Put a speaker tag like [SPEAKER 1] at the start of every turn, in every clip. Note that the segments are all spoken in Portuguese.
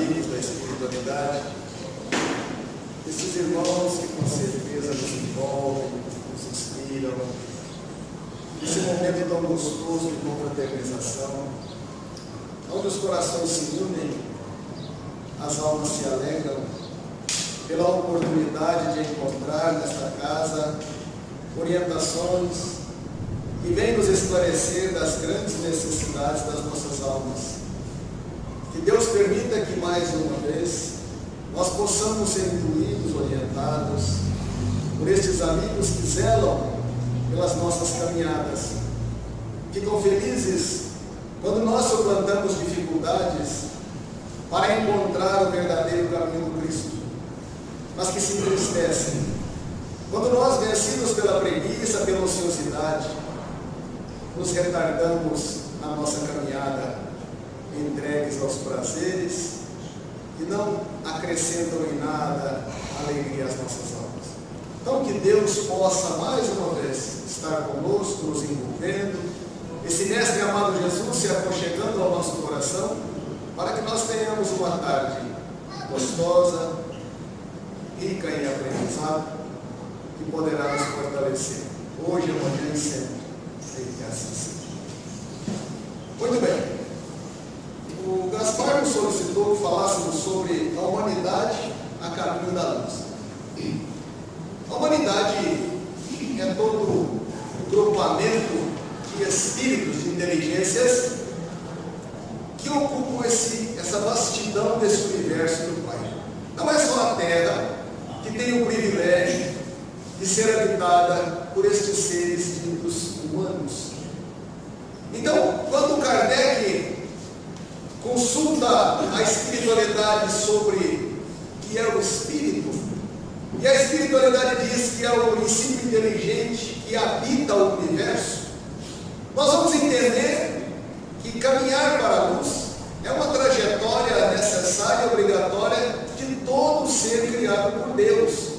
[SPEAKER 1] amigos da espiritualidade, esses irmãos que com certeza nos envolvem, nos inspiram, esse momento tão gostoso de confraternização, onde os corações se unem, as almas se alegram, pela oportunidade de encontrar nesta casa orientações que vêm nos esclarecer das grandes necessidades das nossas almas. Que Deus permita que mais uma vez nós possamos ser incluídos, orientados por estes amigos que zelam pelas nossas caminhadas. Ficam felizes quando nós suplantamos dificuldades para encontrar o verdadeiro caminho do Cristo, mas que se entristecem quando nós, vencidos pela preguiça, pela ociosidade, nos retardamos na nossa caminhada, entregues aos prazeres que não acrescentam em nada a alegria às nossas almas. Então que Deus possa mais uma vez estar conosco, nos envolvendo, esse mestre amado Jesus se aconchegando ao nosso coração, para que nós tenhamos uma tarde gostosa, rica em aprendizado, que poderá nos fortalecer hoje, amanhã e sempre. Que assim seja. Muito bem. O Gaspar nos solicitou que falássemos sobre a humanidade a caminho da luz. A humanidade é todo o grupamento de espíritos, de inteligências que ocupam essa vastidão desse universo do Pai. Não é só a Terra que tem o privilégio de ser habitada por estes seres ditos humanos. Então, quando Kardec consulta a espiritualidade sobre o que é o espírito, e a espiritualidade diz que é o princípio inteligente que habita o universo, nós vamos entender que caminhar para a luz é uma trajetória necessária e obrigatória de todo ser criado por Deus.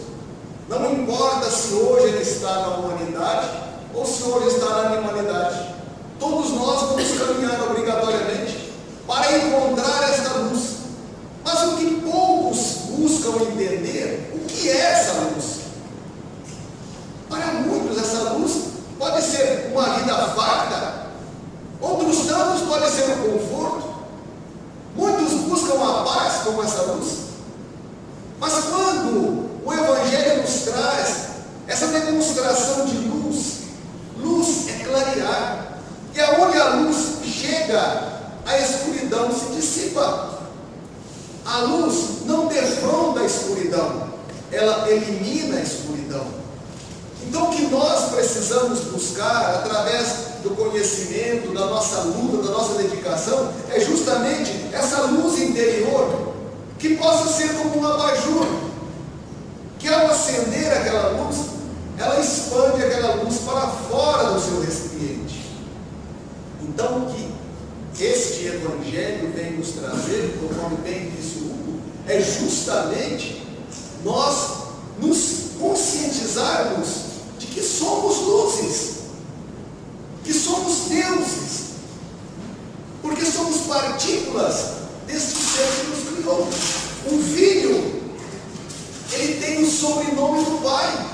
[SPEAKER 1] Não importa se hoje ele está na humanidade ou se hoje está na animalidade. Todos nós vamos caminhar obrigatoriamente para encontrar esta luz. Mas o que poucos buscam entender, o que é essa luz? Para muitos essa luz pode ser uma vida farta, outros tantos pode ser um conforto. Muitos buscam a paz como essa luz. Mas quando o Evangelho nos traz essa demonstração de luz, luz é clarear, e aonde a luz chega, a escuridão se dissipa. A luz não defronta a escuridão, ela elimina a escuridão. Então o que nós precisamos buscar através do conhecimento, da nossa luta, da nossa dedicação, é justamente essa luz interior, que possa ser como um abajur, que ao acender aquela luz, ela expande aquela luz para fora do seu recipiente. Então o que este Evangelho vem nos trazer, conforme bem disse o Hugo, é justamente nós nos conscientizarmos de que somos luzes, que somos deuses, porque somos partículas deste ser que nos criou. Um filho, ele tem o sobrenome do pai,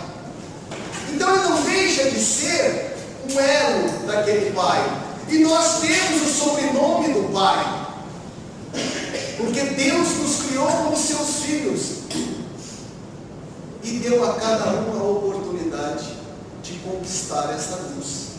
[SPEAKER 1] então ele não deixa de ser um elo daquele pai. E nós temos o sobrenome do Pai, porque Deus nos criou como seus filhos e deu a cada um a oportunidade de conquistar essa luz.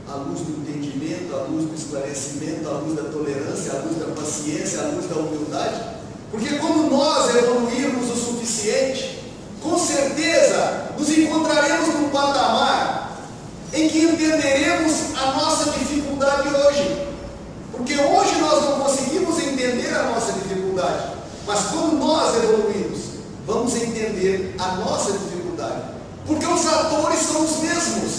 [SPEAKER 1] A luz do entendimento, a luz do esclarecimento, a luz da tolerância, a luz da paciência, a luz da humildade. Porque quando nós evoluirmos o suficiente, com certeza nos encontraremos num patamar em que entenderemos a nossa dificuldade hoje. Porque hoje nós não conseguimos entender a nossa dificuldade, mas quando nós evoluímos, vamos entender a nossa dificuldade. Porque os atores são os mesmos.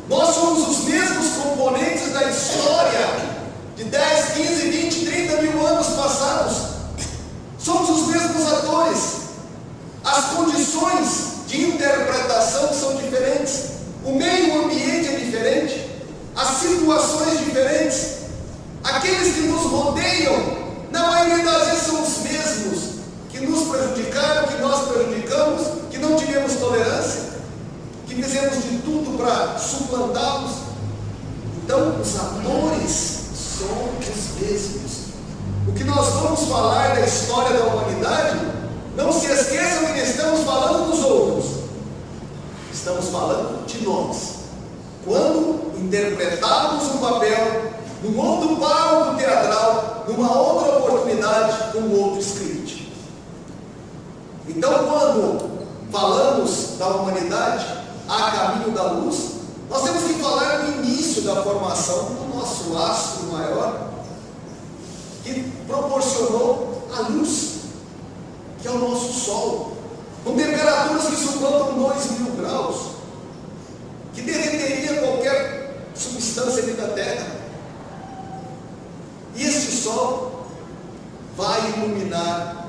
[SPEAKER 1] Nós somos os mesmos componentes da história de 10, 15, 20, 30 mil anos passados. Somos os mesmos atores. As condições de interpretação são diferentes. O meio ambiente é diferente, as situações diferentes, aqueles que nos rodeiam, na maioria nós prejudicamos, que não tivemos tolerância, que fizemos de tudo para suplantá-los. Então, os atores são os mesmos. O que nós vamos falar da história da humanidade, não se esqueçam que estamos falando dos outros, estamos falando de nós. Quando interpretamos um papel num outro palco teatral, numa outra oportunidade, num outro script. Então, quando falamos da humanidade a caminho da luz, nós temos que falar no início da formação do nosso astro maior, que proporcionou a luz, que é o nosso Sol, com temperaturas que suplantam 2.000 graus, que derreteria qualquer substância ali da Terra. E este Sol vai iluminar,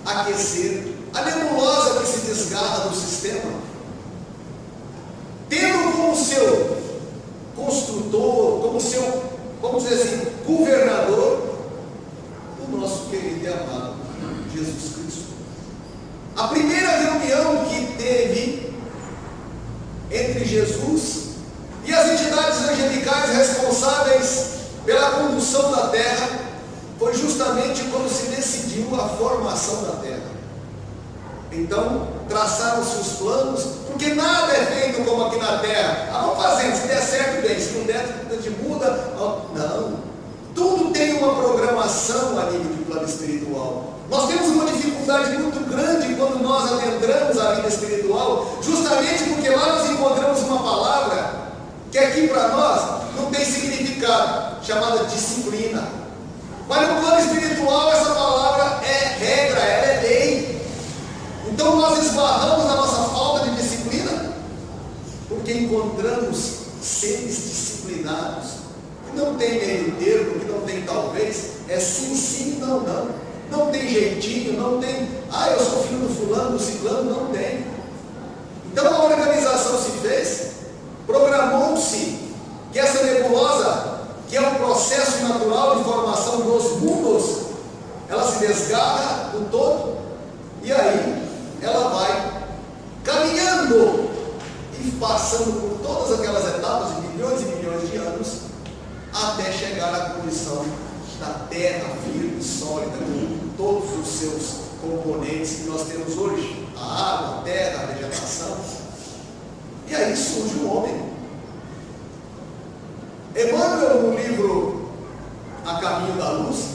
[SPEAKER 1] aquecer a nebulosa que se desgarra do sistema, tendo como seu construtor, como seu, vamos dizer assim, governador, o nosso querido e amado Jesus Cristo. A primeira reunião que teve entre Jesus e as entidades angelicais responsáveis pela condução da terra foi justamente quando se decidiu a formação da terra. Então, traçaram-se os planos, porque nada é feito como aqui na terra. Vamos fazendo, se der certo, bem, se não der, a gente muda. Não. Tudo tem uma programação a nível de plano espiritual. Nós temos uma dificuldade muito grande quando nós adentramos a vida espiritual, justamente porque lá nós encontramos uma palavra que aqui para nós não tem significado, chamada disciplina. Mas no plano espiritual essa palavra é regra, ela é lei. Então nós esbarramos na nossa falta de disciplina, porque encontramos seres disciplinados, que não tem meio termo, que não tem talvez, é sim, sim, não, não. Não tem jeitinho, não tem, eu sou filho do fulano, do ciclano, não tem. Então a organização se fez, programou-se que essa nebulosa, que é um processo natural de formação dos mundos, ela se desgarra do todo, e aí ela vai caminhando e passando por todas aquelas etapas de milhões e milhões de anos, até chegar à condição da terra firme, sólida, com todos os seus componentes que nós temos hoje, a água, a terra, a vegetação. E aí surge o homem. Emmanuel, no livro A Caminho da Luz,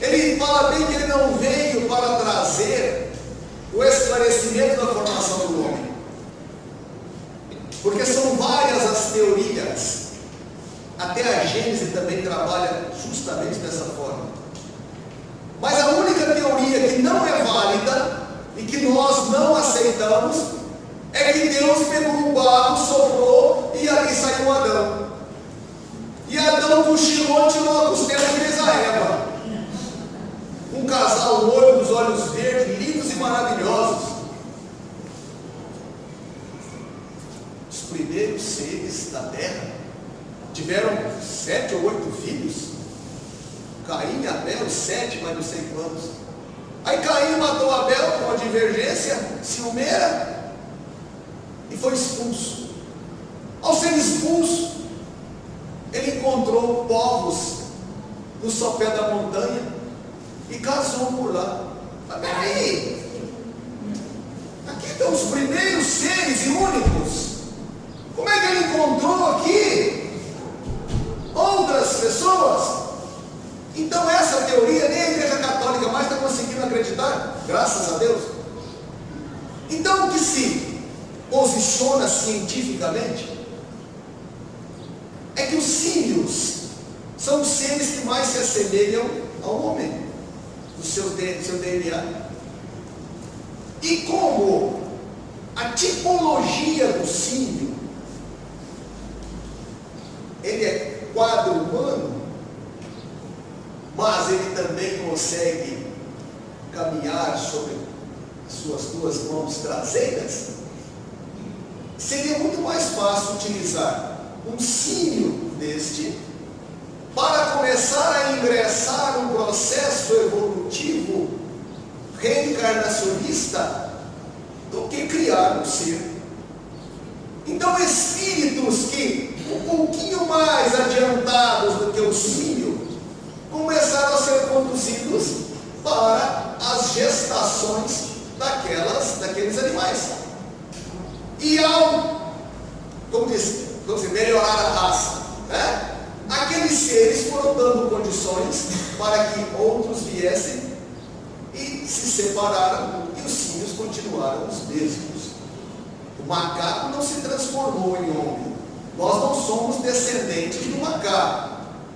[SPEAKER 1] ele fala bem que ele não veio para trazer o esclarecimento da formação do homem, porque são várias as teorias. Até a Gênese também trabalha justamente dessa forma. Mas a única teoria que não é válida e que nós não aceitamos é que Deus pegou o barro, soprou e ali saiu Adão. E Adão cochilou, tirou a costela e fez a Eva. Um casal loiro, dos olhos verdes, lindos e maravilhosos. Os primeiros seres da terra tiveram 7 ou 8 filhos. Caim e Abel, 7, mas não sei quantos. Aí Caim matou Abel com uma divergência ciumeira e foi expulso. Ao ser expulso, ele encontrou povos no sopé da montanha e casou por lá. Mas peraí, aqui estão os primeiros seres e únicos. Como é que ele encontrou aqui outras pessoas? Então essa teoria nem a Igreja Católica mais está conseguindo acreditar, graças a Deus. Então o que se posiciona cientificamente é que os símios são os seres que mais se assemelham ao homem, do seu DNA. E como a tipologia do símio, ele é quadro-humano, mas ele também consegue caminhar sobre suas 2 mãos traseiras, seria muito mais fácil utilizar um símio deste para começar a ingressar um processo evolutivo reencarnacionista do que criar um ser. Então, espíritos que, um pouquinho mais adiantados do que o símio, começaram a ser conduzidos para as gestações daqueles animais. E ao, como dizer, melhorar a raça, né? Aqueles seres foram dando condições para que outros viessem e se separaram, e os símios continuaram os mesmos. O macaco não se transformou em homem. Nós não somos descendentes do macaco.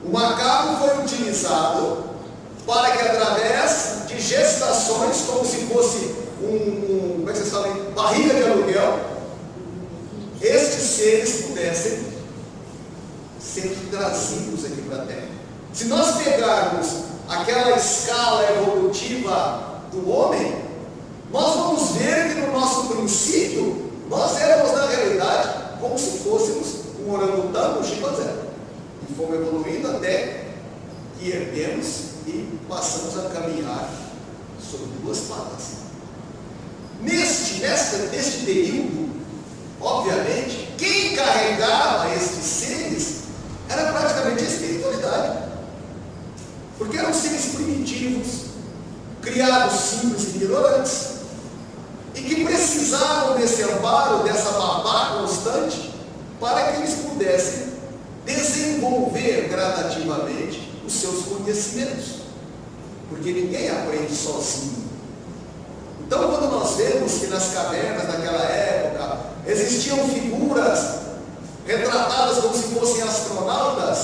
[SPEAKER 1] O macaco foi utilizado para que, através de gestações, como se fosse como é que vocês falam, barriga de aluguel, estes seres pudessem ser trazidos aqui para a Terra. Se nós pegarmos aquela escala evolutiva do homem, nós vamos ver que no nosso princípio nós éramos, na realidade, como se fôssemos um orangotango, um chimpanzé. E fomos evoluindo até que erguemos e passamos a caminhar sobre duas patas. Neste período, obviamente, quem carregava estes seres era praticamente a espiritualidade. Porque eram seres primitivos, criados simples e ignorantes, e que precisavam desse amparo, dessa babá constante, para que eles pudessem desenvolver gradativamente os seus conhecimentos. Porque ninguém aprende sozinho. Então, quando nós vemos que nas cavernas daquela época existiam figuras retratadas como se fossem astronautas,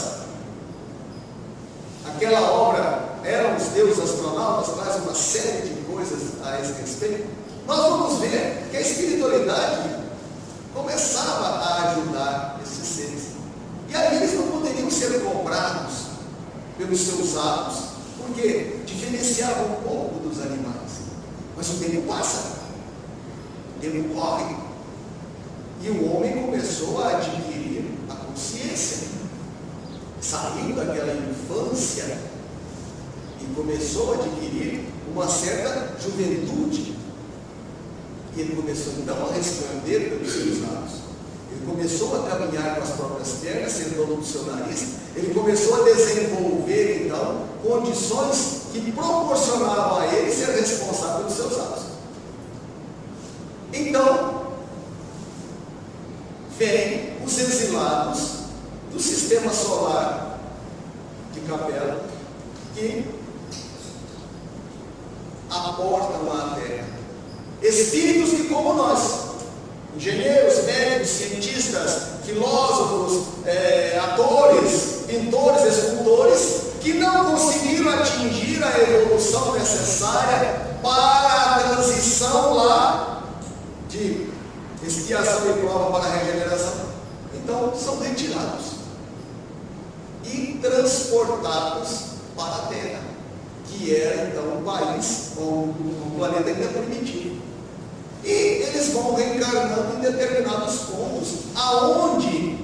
[SPEAKER 1] aquela obra Eram os Deuses Astronautas, traz uma série de coisas a esse respeito. Nós vamos ver que a espiritualidade começava a ajudar esses seres. E aí eles não poderiam ser comprados pelos seus atos, porque diferenciavam um pouco dos animais. Mas o tempo passa, o tempo corre, e o homem começou a adquirir a consciência, saiu daquela infância e começou a adquirir uma certa juventude. E ele começou então a responder pelos seus atos. Ele começou a caminhar com as próprias pernas, sendo dono do seu nariz. Ele começou a desenvolver então condições que proporcionavam a ele ser responsável pelos seus atos. Então, vêm os exilados do sistema solar de Capela, que aportam à Terra. Espíritos que, como nós, engenheiros, médicos, cientistas, filósofos, atores, pintores, escultores, que não conseguiram atingir a evolução necessária para a transição lá de expiação e prova para a regeneração. Então, são retirados e transportados para a Terra, que era então um país, um planeta ainda primitivo. E eles vão reencarnando em determinados pontos, aonde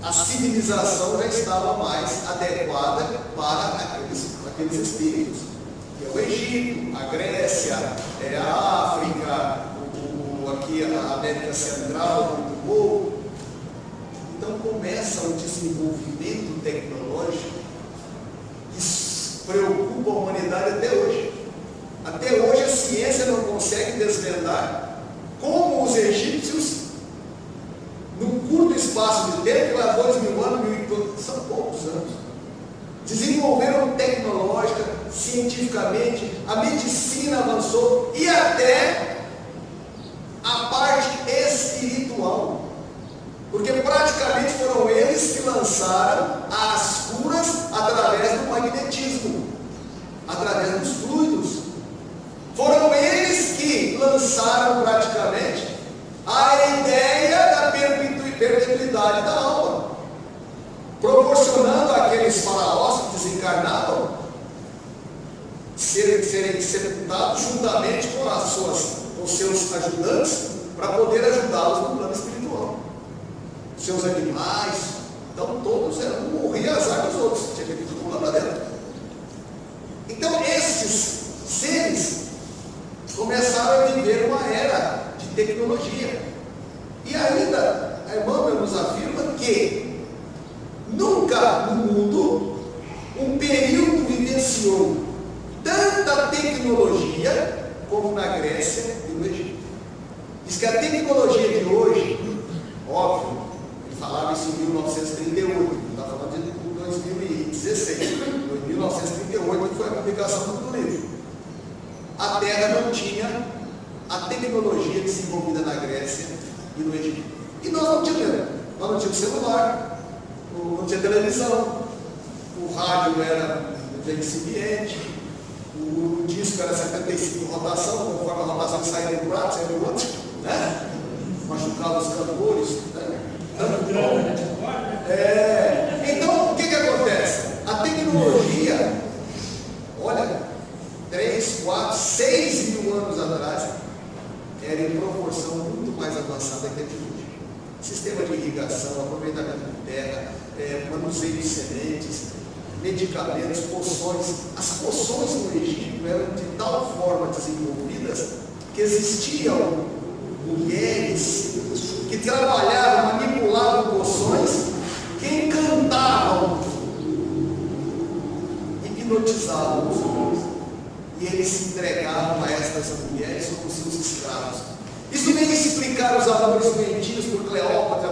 [SPEAKER 1] a civilização já estava mais adequada para aqueles espíritos, que é o Egito, a Grécia, a África, aqui a América Central, muito pouco. Então começa o desenvolvimento tecnológico que preocupa a humanidade até hoje. Até hoje a ciência não consegue desvendar como os egípcios, num curto espaço de tempo, lá 2000 anos, são poucos anos, desenvolveram tecnológica, cientificamente, a medicina avançou e até a parte espiritual, porque praticamente foram eles que lançaram as curas através do magnetismo, através dos fluidos. Foram eles que lançaram praticamente a ideia da perpetuidade da alma, proporcionando àqueles faraós que desencarnavam serem sepultados juntamente com seus ajudantes, para poder ajudá-los no plano espiritual. Seus animais, então todos um morria azar dos outros, tinha que ir tudo lá dentro. Então estes seres tecnologia. E ainda, a irmã nos afirma que nunca no mundo um período vivenciou tanta tecnologia como na Grécia e no Egito. Diz que a tecnologia de hoje, óbvio, ele falava isso em 1938, não está falando de 2016, em 1938 que foi a publicação do livro. A Terra não tinha a tecnologia desenvolvida na Grécia e no Egito. E nós não tínhamos celular, não tinha televisão, o rádio era incipiente, o disco era 75 rotação, conforme a rotação saía de um lado, saía do outro, né? Machucava os cantores, né? Então, o que acontece? A tecnologia, olha, 3, 4, 6 mil anos atrás, era em proporção muito mais avançada que a de hoje. Sistema de irrigação, aproveitamento de terra, manuseio de sementes, medicamentos, poções. As poções no Egito eram de tal forma desenvolvidas que existiam mulheres que trabalhavam, manipulavam poções, que encantavam, hipnotizavam os homens. E eles se entregavam a estas mulheres como seus escravos. Isso nem explicar os amores mentidos por Cleópatra,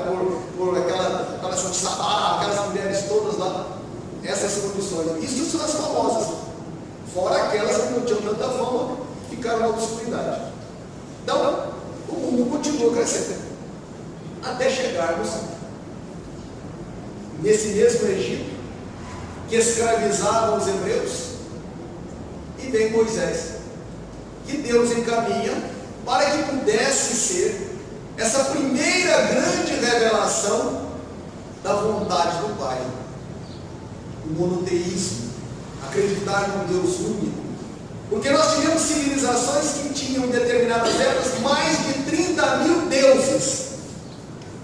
[SPEAKER 1] por aquela Sabá, aquelas mulheres todas lá. Essas condições. Isso são as famosas. Fora aquelas que não tinham tanta fama, ficaram na obscuridade. Então, o mundo continua crescendo. Até chegarmos nesse mesmo Egito, que escravizava os hebreus, e vem Moisés, que Deus encaminha para que pudesse ser essa primeira grande revelação da vontade do Pai. O monoteísmo, acreditar num Deus único. Porque nós tivemos civilizações que tinham em determinadas épocas mais de 30 mil deuses.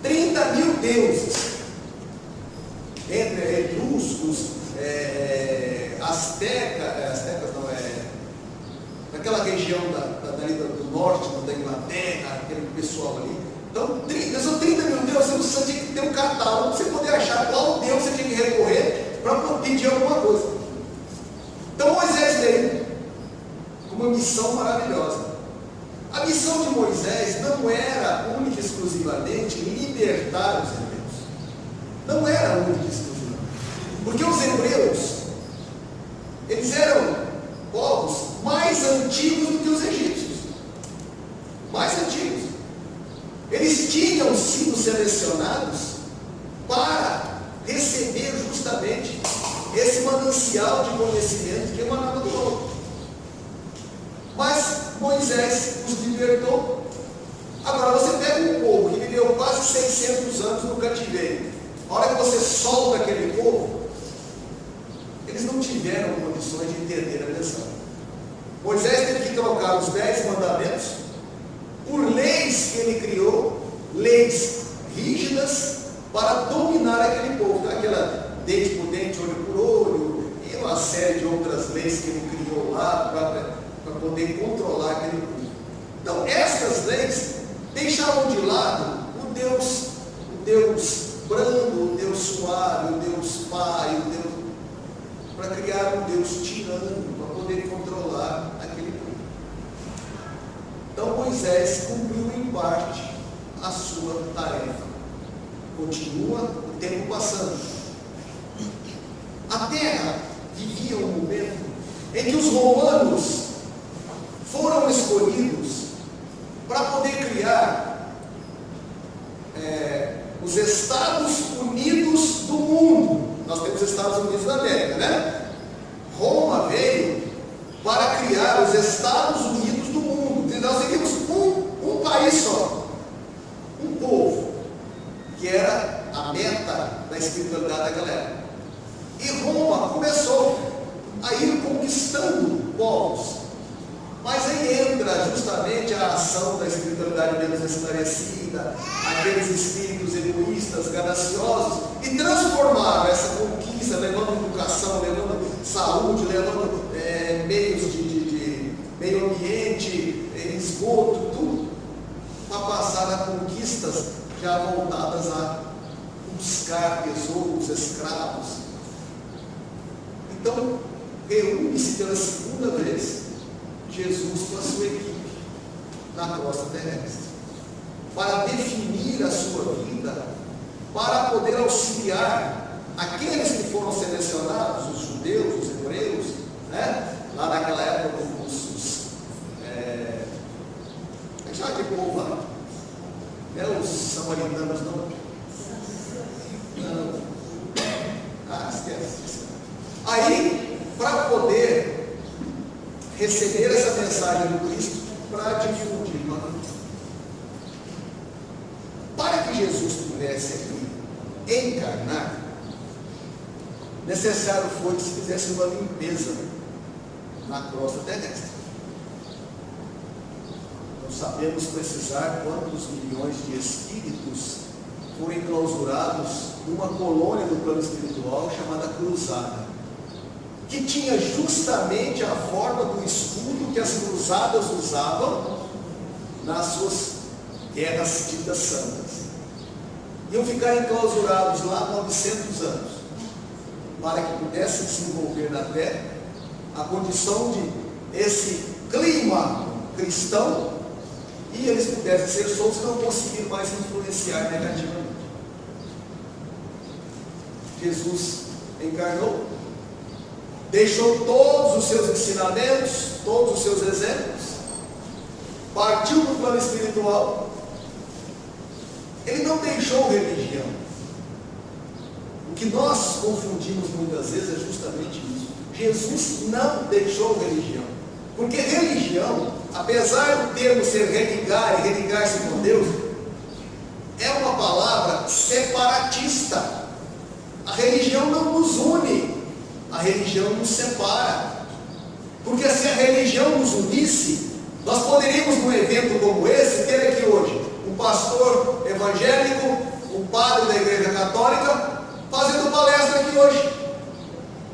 [SPEAKER 1] 30 mil deuses. Entre etruscos, astecas não naquela região do norte, da Inglaterra, aquele pessoal ali. Então, são 30 mil deuses, você tinha que ter um catálogo para você poder achar qual Deus você tinha que recorrer para pedir alguma coisa. Então Moisés veio com uma missão maravilhosa. A missão de Moisés não era única e exclusivamente libertar os hebreus. Não era única e exclusivamente. Porque os hebreus, eles eram povos mais antigos do que os egípcios. Mais antigos. Eles tinham sido selecionados para receber justamente esse manancial de conhecimento que emanava do alto. Mas Moisés os libertou. Agora você pega um povo que viveu quase 600 anos no cativeiro. A hora que você solta aquele povo, eles não tiveram condições de entender a mensagem. Moisés teve que trocar os 10 mandamentos por leis que ele criou, leis rígidas para dominar aquele povo, aquela dente por dente, olho por olho, e uma série de outras leis que ele criou lá para poder controlar aquele povo. Então, estas leis deixavam de lado o Deus brando, o Deus suave, o Deus pai, para criar um Deus tirano, para poder controlar aquele povo. Então Moisés cumpriu em parte a sua tarefa. Continua o tempo passando. A terra vivia um momento em que os romanos foram escolhidos para poder criar os Estados Unidos do mundo. Nós temos Estados Unidos da América, né? Roma veio para criar os Estados Unidos do mundo. E nós teríamos um país só, um povo, que era a meta da espiritualidade daquela época. E Roma começou a ir conquistando povos. Mas aí entra justamente a ação da espiritualidade menos esclarecida, aqueles espíritos egoístas, gananciosos, e transformaram essa conquista, levando educação, levando saúde, levando meios de meio ambiente, esgoto, tudo, conquistas já voltadas a buscar tesouros, escravos. Então, reúne-se pela segunda vez Jesus com a sua equipe na crosta terrestre, para definir a sua vida, para poder auxiliar aqueles que foram selecionados, os judeus, os hebreus, né? Lá naquela época, já que povo lá, né? Os samaritanos não. Esquece. Aí, para poder receber essa mensagem do Cristo, para difundir, para que Jesus pudesse aqui encarnar, necessário foi que se fizesse uma limpeza na crosta terrestre. Não sabemos precisar quantos milhões de espíritos foram enclausurados numa colônia do plano espiritual chamada Cruzada, que tinha justamente a forma do escudo que as cruzadas usavam nas suas guerras ditas santas. Iam ficar enclausurados lá 900 anos, para que pudesse desenvolver na terra a condição de esse clima cristão, e eles pudessem ser soltos e não conseguir mais influenciar negativamente. Jesus encarnou, deixou todos os seus ensinamentos, todos os seus exemplos, partiu para o plano espiritual. Ele não deixou religião. O que nós confundimos muitas vezes é justamente isso. Jesus não deixou religião, porque religião, apesar do termo ser religar e religar-se com Deus, é uma palavra separatista. A religião não nos une, a religião nos separa. Porque se a religião nos unisse, nós poderíamos, num evento como esse, ter aqui hoje um pastor evangélico, um padre da Igreja Católica, fazendo palestra aqui hoje.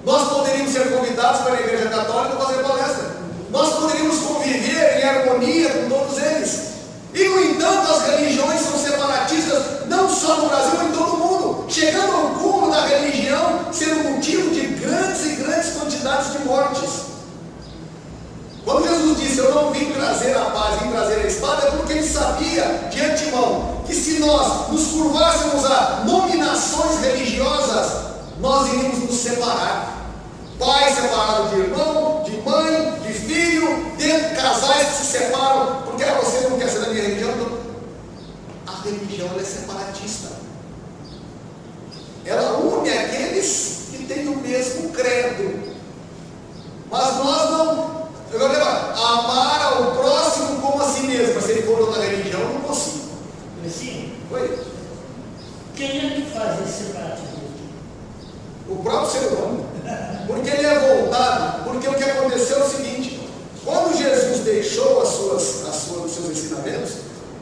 [SPEAKER 1] Nós poderíamos ser convidados para a Igreja Católica fazer palestra. Nós poderíamos conviver em harmonia com todos eles. E, no entanto, as religiões são separatistas, não só no Brasil, mas em todo o mundo, chegando ao cúmulo da religião ser um motivo de grandes e grandes quantidades de mortes. Quando Jesus disse, eu não vim trazer a paz, vim trazer a espada, é porque ele sabia de antemão que se nós nos curvássemos a nominações religiosas, nós iríamos nos separar. Pai separado de irmão, de mãe, de filho, dentro casais que se separam, porque você não quer ser da minha religião. Então, a religião ela é separatista. Ela une aqueles que têm o mesmo credo. Mas nós não. Eu vou levar, amar ao próximo como a si mesmo, mas se ele for de outra religião, eu não consigo.
[SPEAKER 2] Sim.
[SPEAKER 1] Oi?
[SPEAKER 2] Quem é que faz esse separatismo?
[SPEAKER 1] O próprio ser humano. Porque ele é voltado, porque o que aconteceu é o seguinte: quando Jesus deixou os seus ensinamentos,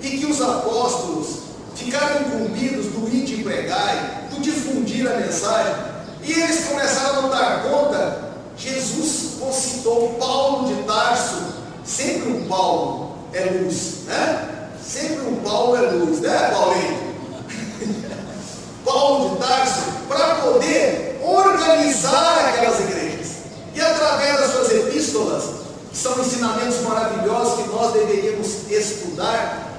[SPEAKER 1] e que os apóstolos ficaram incumbidos do ir de pregar, do difundir a mensagem, e eles começaram a não dar conta, Jesus concitou Paulo de Tarso. Sempre um Paulo é luz, né? Sempre um Paulo é luz, né, Paulinho? Paulo de Tarso, para poder organizar aquelas igrejas. E através das suas epístolas, que são ensinamentos maravilhosos que nós deveríamos estudar,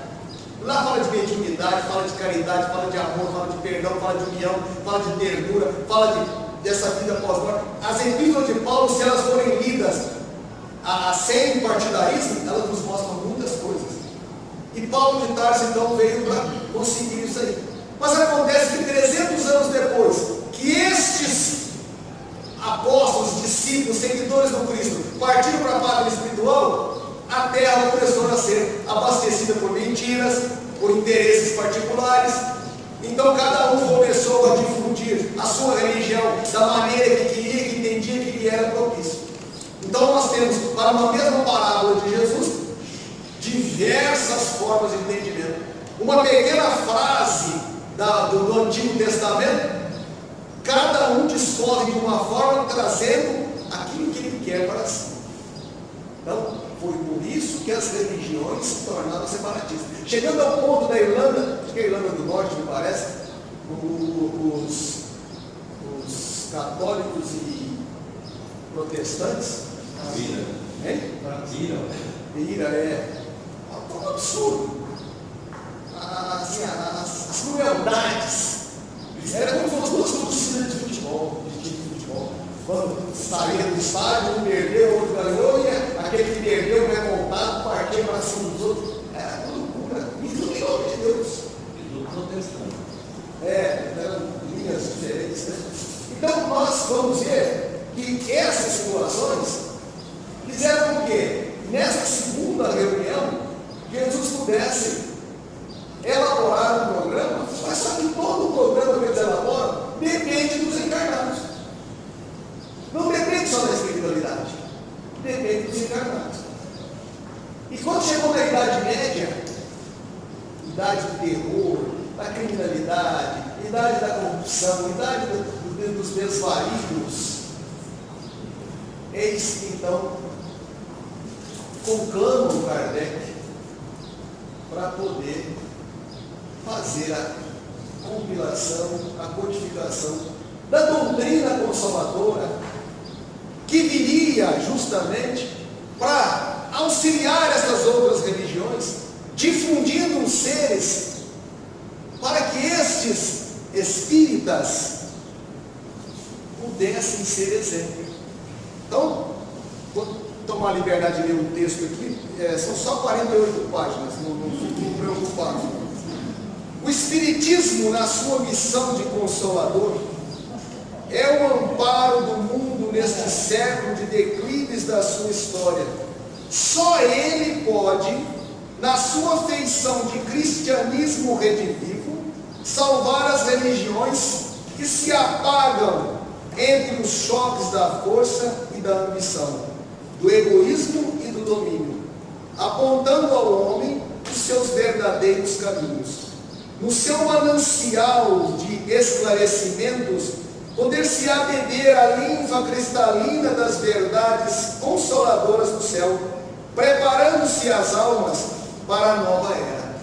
[SPEAKER 1] lá fala de mediunidade, fala de caridade, fala de amor, fala de perdão, fala de união, fala de ternura, fala dessa vida pós-morte. As epístolas de Paulo, se elas forem lidas sem partidarismo, elas nos mostram muitas coisas. E Paulo de Tarso então veio para conseguir isso aí. Mas acontece que 300 anos depois, que estes apóstolos, discípulos, seguidores do Cristo, partiram para a pátria espiritual, a terra começou a ser abastecida por mentiras, por interesses particulares. Então cada um começou a difundir a sua religião da maneira que queria, que entendia que lhe era propício. Então nós temos, para uma mesma parábola de Jesus, diversas formas de entendimento. Uma pequena frase do Antigo Testamento, cada um discorre de uma forma, trazendo aquilo que ele quer para si. Então, Foi por isso que as religiões se tornaram separatistas. Chegando ao ponto da Irlanda, acho que é a Irlanda do Norte, me parece, os católicos e protestantes. Hein? Ira é um absurdo. As crueldades. Era como se fossem duas torcidas de futebol, de time de futebol. Quando saía do estádio, um perdeu, o outro ganhou, e aquele que perdeu, revoltado, partia para cima dos outros. Era uma loucura. Isso não tem nome de Deus.
[SPEAKER 3] E do protestante.
[SPEAKER 1] Eram linhas diferentes, né? Então nós vamos ver que essas situações fizeram com que, nessa segunda reunião, Jesus pudesse elaborar um programa, mas só que todo o programa que eles elaboram depende dos encarnados. Não depende só da espiritualidade, depende dos encarnados. E quando chegou na Idade Média, idade do terror, da criminalidade, idade da corrupção, idade dos desvarios, eis que então conclamam Kardec para poder fazer a compilação, a codificação da doutrina consoladora, que viria justamente para auxiliar essas outras religiões, difundindo os seres, para que estes espíritas pudessem ser exemplo. Então, vou tomar a liberdade de ler um texto aqui, são só 48 páginas, não fiquem preocupados. O Espiritismo, na sua missão de consolador, é o amparo do mundo neste século de declives da sua história. Só ele pode, na sua feição de cristianismo redimivo, salvar as religiões que se apagam entre os choques da força e da ambição, do egoísmo e do domínio, apontando ao homem os seus verdadeiros caminhos. No seu manancial de esclarecimentos, poder-se-á beber a linfa cristalina das verdades consoladoras do céu, preparando-se as almas para a nova era.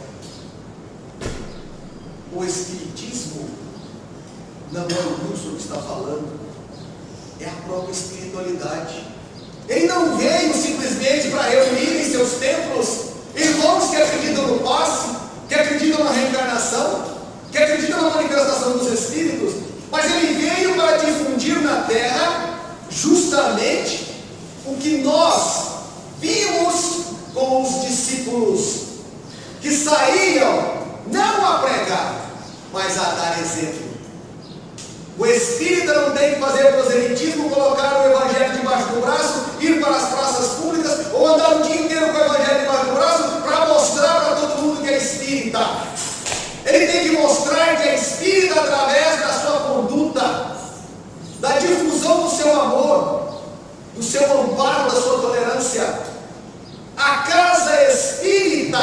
[SPEAKER 1] O Espiritismo não é o Wilson que está falando, é a própria espiritualidade. Ele não veio simplesmente para reunir em seus templos irmãos que acreditam no passe, que acreditam na reencarnação, que acreditam na manifestação dos Espíritos, mas ele veio para difundir na Terra justamente o que nós vimos com os discípulos, que saíam não a pregar, mas a dar exemplo. O espírita não tem que fazer proselitismo, colocar o evangelho debaixo do braço, ir para as praças públicas, ou andar o dia inteiro com o evangelho debaixo do braço, para mostrar para todo mundo que é espírita. Ele tem que mostrar que é espírita através da sua conduta, da difusão do seu amor, do seu amparo, da sua tolerância. A casa espírita,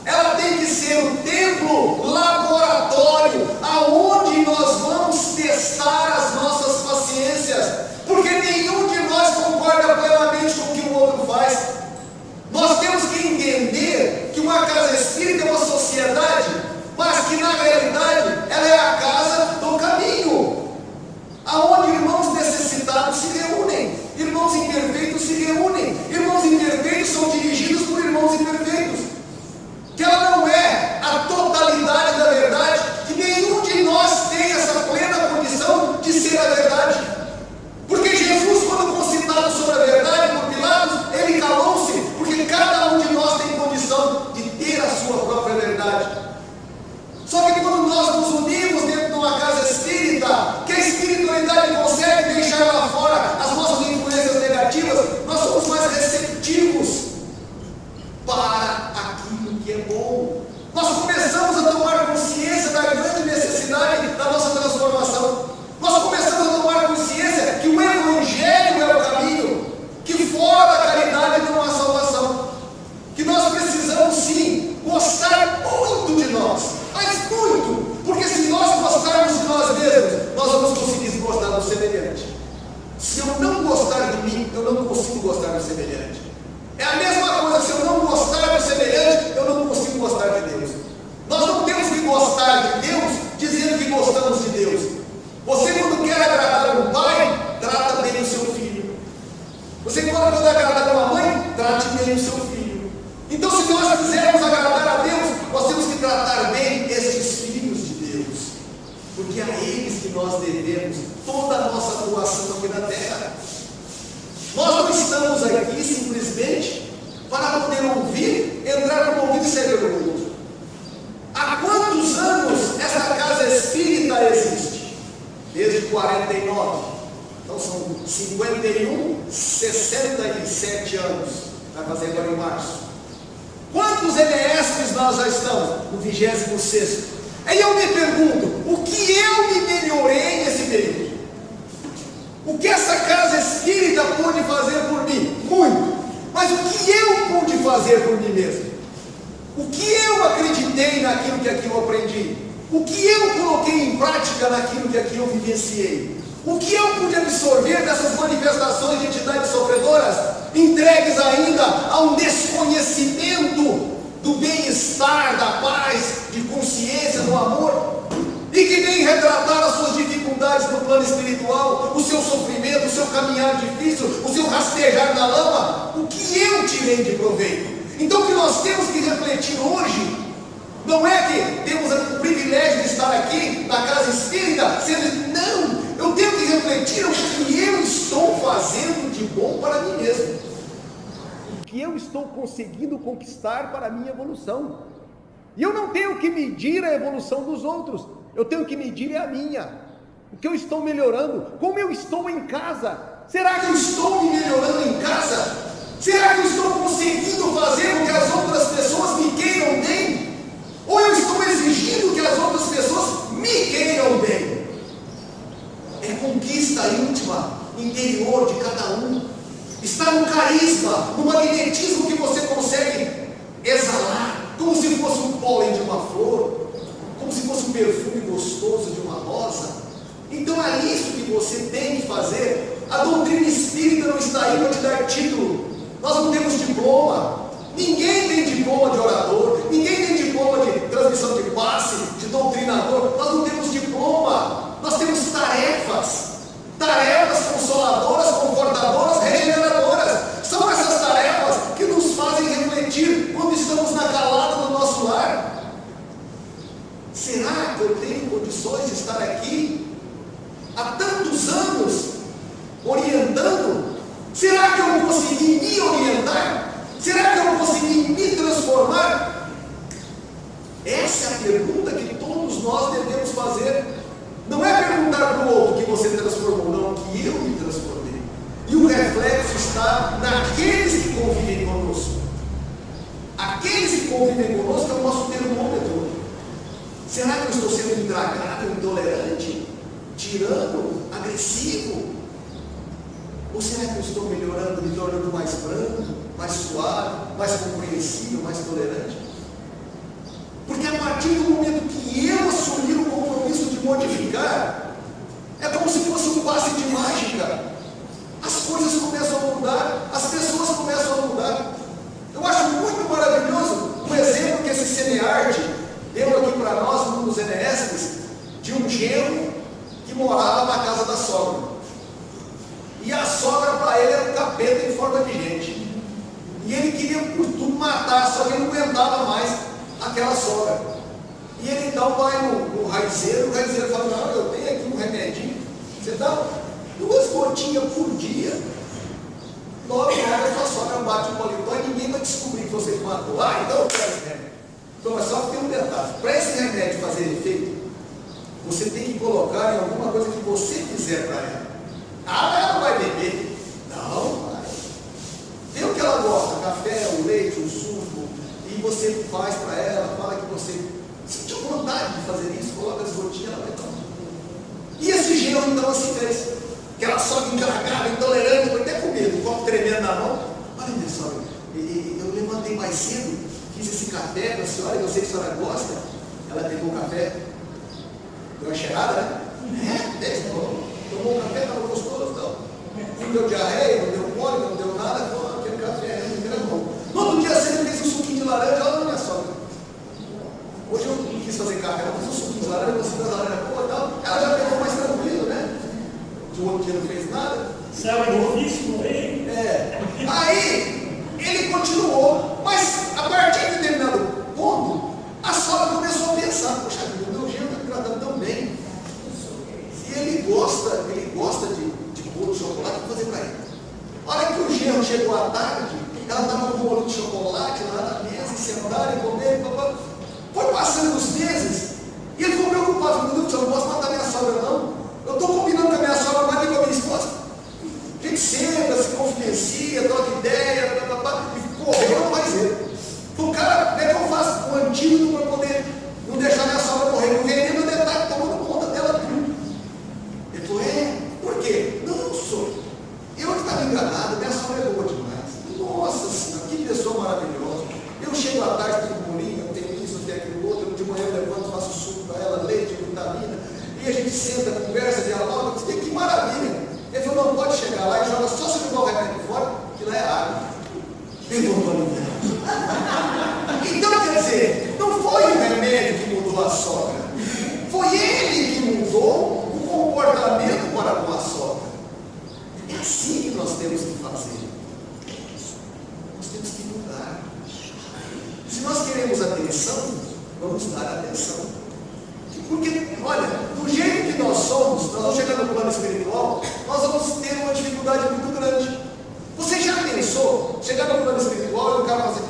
[SPEAKER 1] ela tem que ser um templo laboratório, aonde nós vamos testar as nossas paciências, porque nenhum de nós concorda plenamente com o que o outro faz. Nós temos que entender que uma casa espírita é uma sociedade, mas que na realidade ela é a casa do caminho, aonde irmãos necessitados se reúnem, irmãos imperfeitos se reúnem, a mesma coisa, se eu não gostar do semelhante, eu não consigo gostar de Deus. Nós não temos que gostar de Deus dizendo que gostamos de Deus. Você, quando quer agradar um pai, trata bem o seu filho. Você, quando quer agradar uma mãe, trate bem o seu filho. Então, se nós quisermos agradar a Deus, nós temos que tratar bem estes filhos de Deus, porque é a eles que nós devemos toda a nossa atuação aqui na terra. Nós não estamos aqui simplesmente para poder ouvir, entrar no ouvido e sair do outro. Há quantos anos esta casa espírita existe? Desde 49. Então são 51, 67 anos. Vai fazer agora em março. Quantos MSPs nós já estamos? No 26º. Aí eu me pergunto, o que eu me melhorei nesse período? O que essa casa espírita pôde fazer por mim? Muito. Mas o que eu pude fazer por mim mesmo? O que eu acreditei naquilo que aqui eu aprendi? O que eu coloquei em prática naquilo que aqui eu vivenciei? O que eu pude absorver dessas manifestações de entidades sofredoras, entregues ainda a um desconhecimento do bem-estar, da paz, de consciência, do amor, e que vem retratar as suas dificuldades no plano espiritual, o seu sofrimento, o seu caminhar difícil, o seu rastejar na lama? O que eu tirei de proveito? Então, o que nós temos que refletir hoje não é que temos o privilégio de estar aqui na casa espírita, sendo, não, eu tenho que refletir o que eu estou fazendo de bom para mim mesmo, o que eu estou conseguindo conquistar para a minha evolução. E eu não tenho que medir a evolução dos outros, eu tenho que medir a minha, o que eu estou melhorando, como eu estou em casa. Será que eu estou me melhorando em casa? Será que eu estou conseguindo fazer com que as outras pessoas me queiram bem? Ou eu estou exigindo que as outras pessoas me queiram bem? É conquista íntima, interior de cada um. Está no carisma, no magnetismo que você consegue exalar, como se fosse um pólen de uma flor, como se fosse um perfume gostoso de uma rosa. Então é isso que você tem que fazer. A doutrina espírita não está aí para te dar título. Nós não temos diploma. Ninguém tem diploma de orador, ninguém tem diploma de transmissão de passe, de doutrinador. Nós não temos diploma. Nós temos tarefas consoladoras, confortadoras, regeneradoras. São essas tarefas que nos fazem refletir quando estamos na calada do nosso lar. Será que eu tenho condições de estar aqui há tantos anos orientando? Será que eu não consegui me orientar? Será que eu não consegui me transformar? Essa é a pergunta que todos nós devemos fazer. Não é perguntar para o outro que você transformou, não, que eu me transformei. E o reflexo está naqueles que convivem conosco. Aqueles que convivem conosco é o nosso termômetro. Será que eu estou sendo intragável, intolerante, tirano, agressivo? Ou será que eu estou melhorando, me tornando mais brando, mais suave, mais compreensível, mais tolerante? Porque a partir do momento que eu assumir o compromisso de modificar, é como se fosse um passe de mágica. As coisas começam a mudar, as pessoas começam a mudar. Eu acho muito maravilhoso o exemplo que esse Cinearte deu aqui para nós, um dos NSs, de um genro que morava na casa da sogra. E a sogra para ele era um capeta em forma de gente. E ele queria por tudo matar, só que ele não aguentava mais aquela sogra. E ele então vai no raizeiro, o raizeiro fala, não, eu tenho aqui um remedinho, você dá 2 gotinhas por dia, 9 horas a sua sogra bate o paletó e ninguém vai descobrir que você matou. Ah, então eu quero esse remédio. Então, mas só que tem um detalhe, para esse remédio fazer efeito, você tem que colocar em alguma coisa que você fizer para ela. Ah, ela não vai beber. Não, vai. Tem o que ela gosta, café, o leite, o suco, e você faz para ela, fala que você sentiu vontade de fazer isso, coloca as gotinhas, ela vai tomar. E esse genro então assim fez. Aquela sogra encarregada, intolerante, foi até com medo, o copo tremendo na mão. Olha, minha sogra, eu levantei mais cedo, fiz esse café para a senhora, eu sei que a senhora gosta. Ela pegou o café, deu uma cheirada, né? Tomou um café, estava gostoso, não. Não deu diarreia, não deu cólica, não deu nada, aquele café não era bom. de laranja, gostinho da laranja boa e tal. Ela já pegou mais tranquilo, né? De um outro que não fez nada.
[SPEAKER 2] Sabe, é difícil morrer.
[SPEAKER 1] Aí, ele continuou, mas a partir de determinado ponto, a sogra começou a pensar, poxa vida, o meu genro está me tratando tão bem. E ele gosta de bolo de chocolate, vou fazer para ele. A hora que o genro chegou à tarde, ela estava com um bolo de chocolate lá na mesa, e sentaram e comeram, papai. Foi passando os meses, e ele ficou preocupado, meu Deus, eu não posso matar minha sogra não. Eu estou combinando com a minha sogra mais do que com a minha esposa. A gente senta, se confidencia, troca ideia, e correu no parceiro. O cara, como é que eu faço um antídoto para poder não deixar minha sogra morrer? O veneno deve estar tomando conta dela tudo. Ele falou, por quê? Não, senhor, eu que estava enganado, minha sogra é boa demais. Nossa senhora, que pessoa maravilhosa. Eu chego à tarde, tenho bolinho, tenho isso, tenho aquilo outro, de manhã eu levanto, faço suco para ela, leite, vitamina, e a gente senta, conversa, dialoga, que maravilha. Ele falou, não pode chegar lá e joga só se jogar o remédio fora, que lá é água. Ele voltou. Então, quer dizer, não foi o remédio que mudou a sogra, foi ele que mudou o comportamento para com a sogra. É assim que nós temos que fazer. Nós temos que mudar. Se nós queremos atenção, vamos dar atenção. Porque, olha, do jeito que nós somos, nós vamos chegar no plano espiritual, nós vamos ter uma dificuldade muito grande. Você já pensou, chegar no plano espiritual e o cara fazer,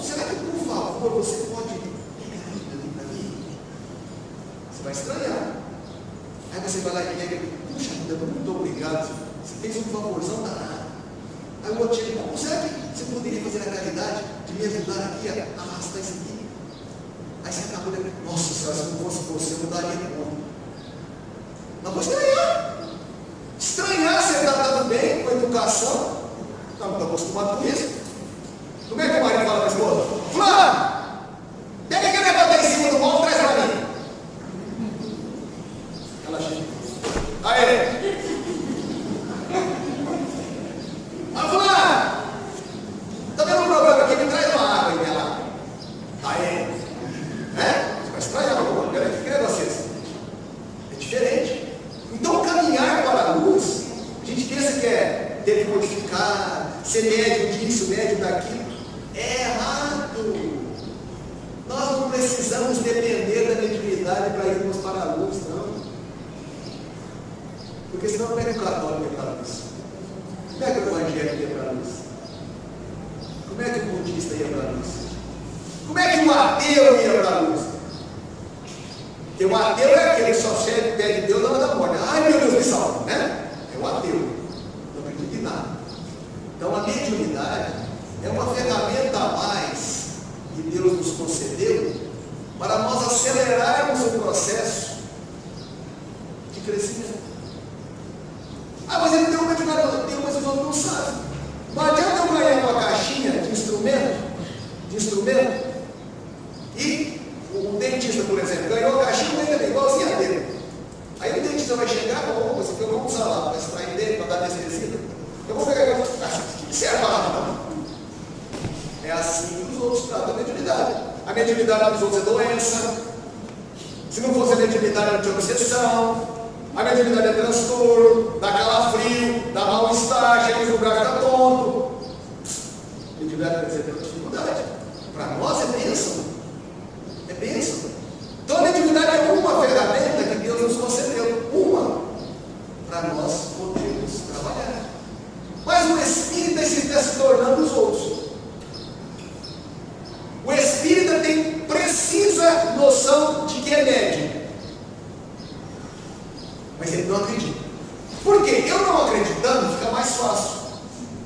[SPEAKER 1] será que por favor você pode pegar ali para mim? Você vai estranhar. Aí você vai lá e pega, puxa vida, muito obrigado, você fez um favorzão danado. Aí o outro chega, será que você poderia fazer a caridade de me ajudar aqui a arrastar isso aqui? Aí você acabou de, nossa senhora, se não fosse você, eu não daria conta. Não vou estranhar. Estranhar, você está dando bem com a educação. Não está acostumado com isso. Como é que o marido fala para a esposa? Fulano, pega aquele negócio aí em cima do móvel, traz para mim. Ela chega. Aí. Fulano, está vendo um problema aqui? Me traz uma água aí, minha lá. Aí. Você vai estranhar, não? Que negócio é esse? É diferente. Então, caminhar para a luz, a gente pensa que é ter que modificar, ser médio disso, médio daquilo. É errado. Nós não precisamos depender da mediunidade para irmos para a luz, não. Porque senão como é que o católico ia para a luz? Como é que o evangélico ia para a luz? Como é que o budista ia para a luz? Como é que o ateu ia para a luz? Porque o ateu é aquele que só serve e pede Deus na hora da morte. Ai meu Deus, me salva, né? É o ateu. Não acredita em nada. Então a mediunidade é uma ferramenta a mais que Deus nos concedeu para nós acelerarmos o processo de crescimento. Ah, mas ele tem uma mediunidade, tem, mas os outros não sabem. Não adianta eu ganhar uma caixinha de instrumento, e o dentista, por exemplo, ganhou a caixinha dele, igualzinha a dele. Aí o dentista vai chegar, você que eu vou usar lá para extrair dele, para dar anestesia. Eu vou pegar aquela caixa, o que serve lá? É assim que os outros tratam a mediunidade. A mediunidade dos outros é doença. Se não fosse a mediunidade, não tinha obsessão. A mediunidade é transtorno, dá calafrio, dá mal-estar, chega em lugar, fica tonto. A mediunidade quer dizer tem dificuldade. Para nós é bênção. É bênção. Então a mediunidade é uma ferramenta que Deus nos concedeu. Uma. Para nós podermos trabalhar. Mas o espírita está se tornando os outros. O espírita tem precisa noção de que é médium. Mas ele não acredita. Por quê? Eu não acreditando fica mais fácil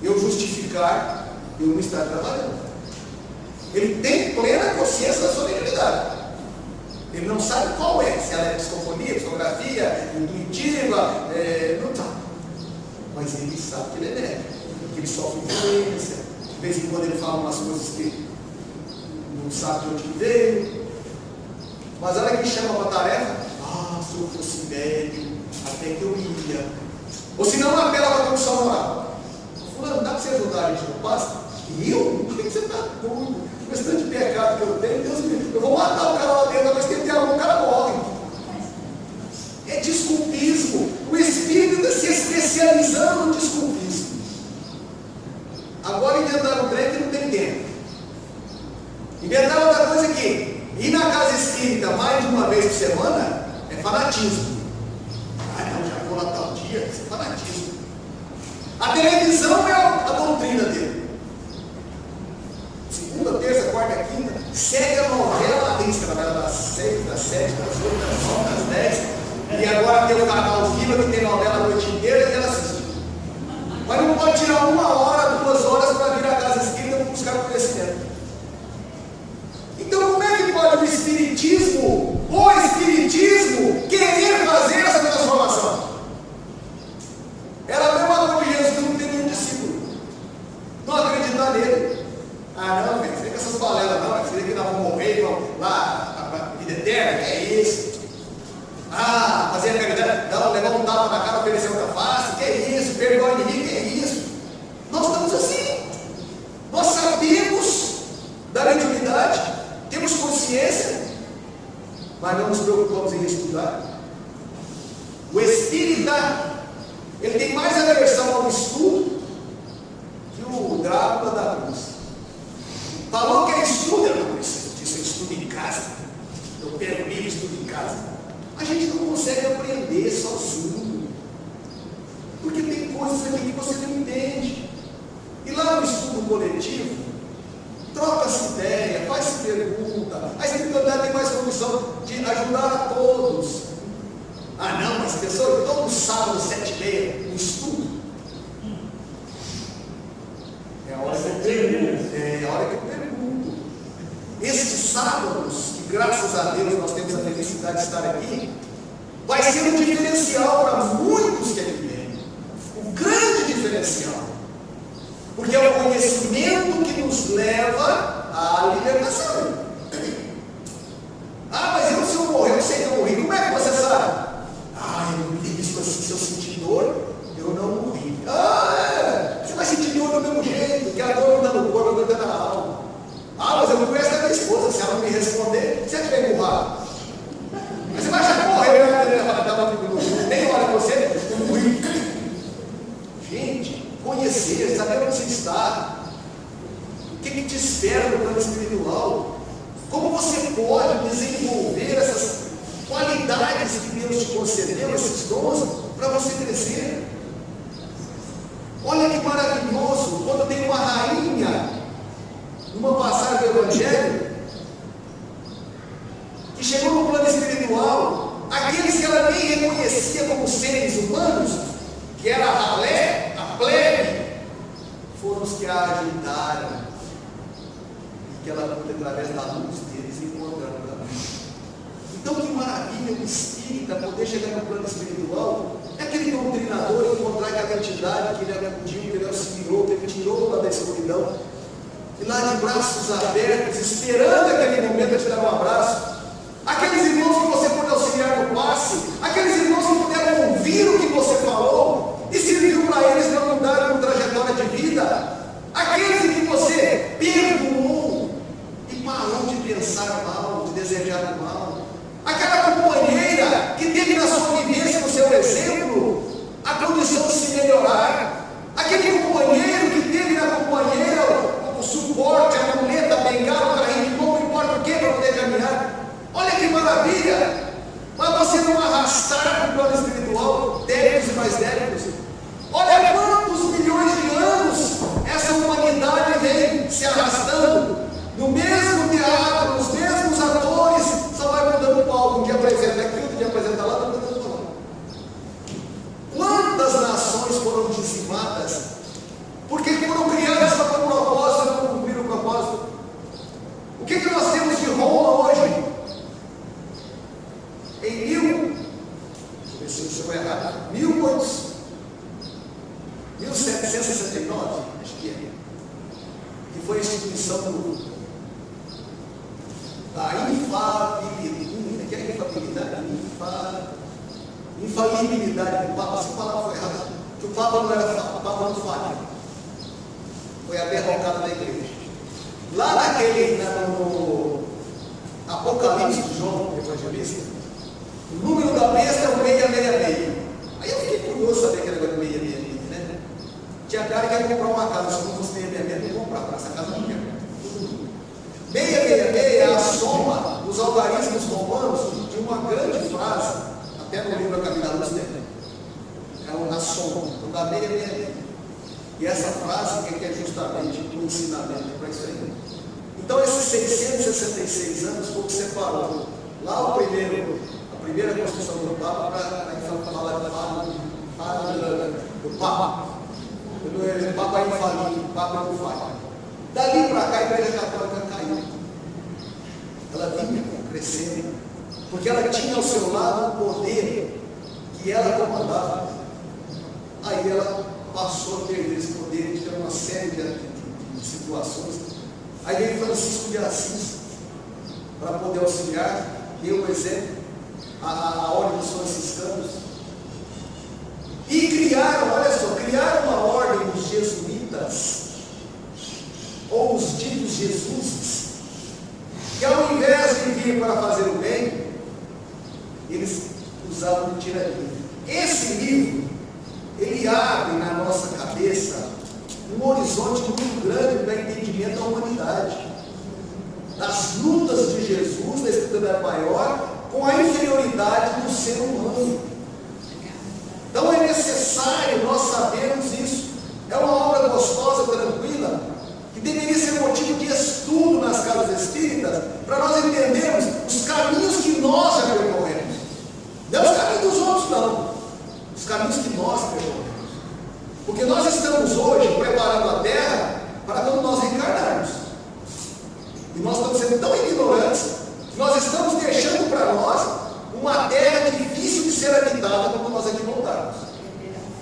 [SPEAKER 1] eu justificar eu não estar trabalhando. Ele tem plena consciência da sua mediunidade. Ele não sabe qual é, se ela é psicofonia, psicografia, intuitiva, não sabe. Mas ele sabe que ele é médium, que ele sofre influência, de vez em quando ele fala umas coisas que não sabe de onde que veio. Mas a hora que chama para a tarefa, se eu fosse médium, até que eu ia. Ou se não, apela para a condição moral. Fulano, dá para você ajudar a gente no passo? Eu? Por que você está doido? Com esse tanto de pecado que eu tenho, Deus me livre. Eu vou matar o cara lá dentro, mas tem que ter algum, o cara morre. inventaram um trem que não tem tempo. Inventaram outra coisa aqui. Ir na casa espírita mais de uma vez por semana é fanatismo. Ah, não, já vou lá tal dia, isso é fanatismo. A televisão é a doutrina dele. Segunda, terça, quarta, quinta, segue a novela, tem escravada das 6, das 7, das 8, das 9, das 10. E agora tem o canal Viva que tem novela a noite inteira e ela assiste. Mas não pode tirar 1 hora, 2 horas para vir à casa espírita para buscar o conhecimento. Então, como é que pode o Espiritismo querer fazer essa transformação? Era a mesma coisa que Jesus não tem nenhum discípulo. Não acreditar nele. Ah, não, velho, você vem com essas balelas, não. Você vê que nós vamos morrer e vamos lá, a vida eterna, que é isso? Ah, fazer a caridade, levar um tapa na cara, oferecer outra face, que é isso? Perdoar o inimigo, que é isso? Nós estamos assim. Nós sabemos da mediunidade, temos consciência, mas não nos preocupamos em estudar. O espírita, ele tem mais aversão ao estudo que o Drácula da cruz. Falou que é estudo, eu disse, eu estudo em casa, eu pego livro e estudo em casa. A gente não consegue aprender sozinho, porque tem coisas aqui que você não entende. E lá no estudo coletivo, troca-se ideia, faz-se pergunta, a espiritualidade tem mais condição de ajudar a todos. Ah não, mas pessoal, todo sábado, 7h30, no estudo. É a hora que eu pergunto. É a hora que eu pergunto. Esses sábados, que graças a Deus nós temos a felicidade de estar aqui, vai ser um diferencial para muitos que aqui vêm. Um grande diferencial. Porque é o conhecimento que nos leva à libertação. Ah, mas eu, se eu morrer, eu sei que eu morri. Como é que você sabe? Ah, eu me disse assim, se eu sentir dor, eu não morri. Ah, é. Você vai sentir dor do mesmo jeito, que a dor não está no corpo, a dor está na alma. Ah, mas eu não conheço a minha esposa, se ela não me responder, se ela tiver empurrado. Mas você vai achar que morreu, nem olha para você, eu morri. Gente, conhecer, saber onde você está, o que te espera no plano espiritual, como você pode desenvolver essas qualidades que Deus te concedeu, esses dons, para você crescer. Olha que maravilhoso, quando tem uma rainha, numa passagem do Evangelho, que chegou no plano espiritual, aqueles que ela nem reconhecia como seres humanos, que era a ralé, a plebe, foram os que a ajudaram, e que ela pôde, através da luz deles, encontrar o caminho. Então, que maravilha o espírita poder chegar no plano espiritual. É aquele doutrinador encontrar aquela entidade que ele acudiu, que ele auxiliou, que ele tirou lá da escuridão, e lá de braços abertos, esperando aquele momento de te dar um abraço. Aqueles irmãos que você pôde auxiliar no passe, aqueles irmãos que puderam ouvir o que você falou e serviu para eles não mudarem uma trajetória de vida, aqueles em que você perdoou e parou de pensar mal, de desejar o mal, aquela companheira que teve na sua vivência, no seu exemplo, a condição de se melhorar, aquele companheiro que teve na companheira o suporte, a muleta, a bengala, o carrinho de mão, não importa o que para poder caminhar. Olha que maravilha! Mas você não arrastar para o plano espiritual débitos e mais débitos. Olha quantos milhões de anos essa humanidade vem se arrastando no mesmo teatro, nos mesmos atores, só vai mudando o palco. Um dia apresenta aqui, outro dia apresenta lá, outro dia apresenta lá. Quantas nações foram dizimadas? Porque foram criadas para um propósito e não cumpriram o propósito. O que nós temos de Roma hoje? Em 1769, acho que é, que foi a instituição da infalibilidade do Papa. Essa palavra foi errada, que o Papa não era o Papa não falha, foi a derrocada da igreja. Lá no Apocalipse de João, o evangelista, o número da besta é o 666. Aí eu fiquei curioso saber que era 666, né? Tinha cara que ia comprar uma casa, se não fosse 666, não comprava. E essa frase é justamente um ensinamento para isso aí. Então, esses 666 anos foi o que separou lá a primeira construção do Papa para falar do Papa. O Papa infalível, o Papa não falha. Dali para cá a Igreja Católica caiu. Ela vinha crescendo, porque ela tinha ao seu lado o poder que ela comandava. Aí ela passou a perder esse poder de ter uma série de situações. Aí veio Francisco de Assis para poder auxiliar, deu o exemplo, a ordem dos franciscanos. E criaram, olha só, criaram uma ordem dos jesuítas, ou os ditos Jesuses, que ao invés de vir para fazer o bem, eles usavam de tirania. Esse livro, ele abre na nossa cabeça um horizonte muito grande para entendimento da humanidade, das lutas de Jesus, da espiritualidade maior, com a inferioridade do ser humano. Então é necessário nós sabermos isso. É uma obra gostosa, tranquila, que deveria ser motivo de estudo nas casas espíritas, para nós entendermos os caminhos que nós já percorremos. Não os caminhos dos outros, não. Os caminhos que nós percorremos. Porque nós estamos hoje preparando a terra para quando nós reencarnarmos. E nós estamos sendo tão ignorantes que nós estamos deixando para nós uma terra difícil de ser habitada quando nós aqui voltarmos.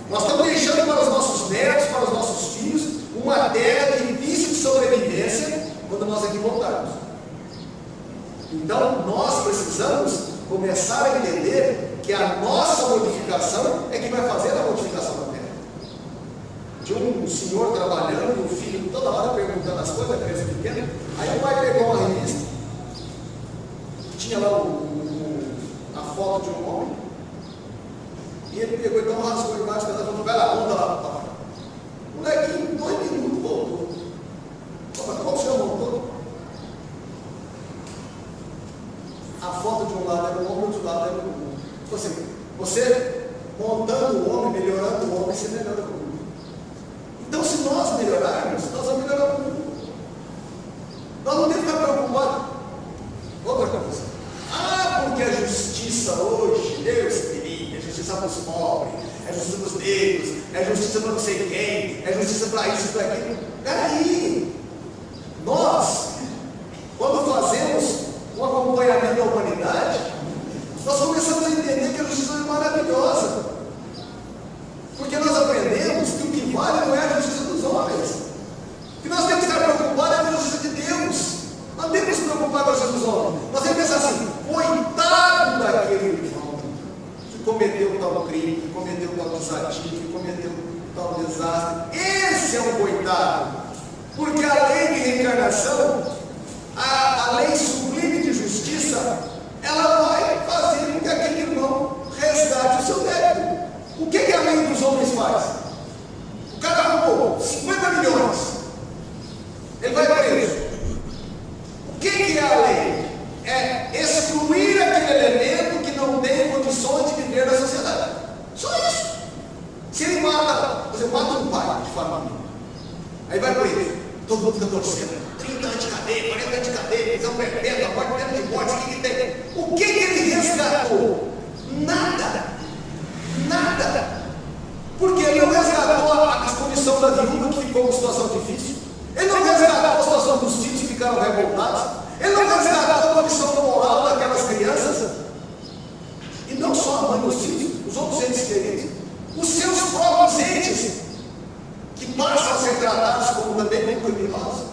[SPEAKER 1] Nós estamos deixando para os nossos netos, para os nossos filhos, uma terra difícil de sobrevivência quando nós aqui voltarmos. Então nós precisamos começar a entender que a nossa modificação é que vai fazer a modificação da terra. Tinha um senhor trabalhando e o filho toda hora perguntando as coisas, a criança pequena. Aí o pai pegou uma revista, tinha lá a foto de um homem, e ele pegou então, rasgou embaixo, falou: vai lá, monta lá, papai. O molequinho, em 2 minutos, voltou. Papai, qual o senhor montou? A foto de um lado era o homem, do lado era o mundo. Você montando o homem, melhorando o homem, você melhora o mundo. Então, se nós melhorarmos, nós vamos melhorar o mundo. Nós não temos que ficar preocupados. Outra coisa. Porque a justiça hoje, Deus querido, é justiça para os pobres, é justiça para os negros, é justiça para não sei quem, é justiça para isso e para aquilo. Peraí. Nós, quando fazemos um acompanhamento da humanidade, nós começamos a entender que a justiça é maravilhosa. Porque nós aprendemos que o que vale não é a justiça dos homens. O que nós temos que estar preocupados é com a justiça de Deus. Não temos que nos preocupar com a justiça dos homens. Nós temos que pensar assim: coitado daquele irmão que cometeu tal crime, que cometeu tal desatino, que cometeu tal desastre. Esse é um coitado. Porque a lei de reencarnação, a lei sublime de justiça, ela vai fazer com que aquele irmão resgate o seu débito. O que a lei dos homens faz? O cara roubou 50 milhões. Ele vai preso. O que é a lei? É excluir aquele elemento que não tem condições de viver na sociedade. Só isso. Se ele mata, você mata um pai de família, aí vai preso. Todo mundo fica torcendo. 30 anos de cadeia, 40 anos de cadeia, prisão perpétua, pena de morte, o que tem? O que ele resgatou? Nada. Nada. Porque ele não resgatou a condição da viúva que ficou em situação difícil. Ele não resgatou a situação dos filhos que ficaram revoltados. Ele não resgatou a condição moral daquelas crianças. E não só a mãe dos filhos, os outros entes queridos, os seus próprios entes, que passam a ser tratados como também como criminosos.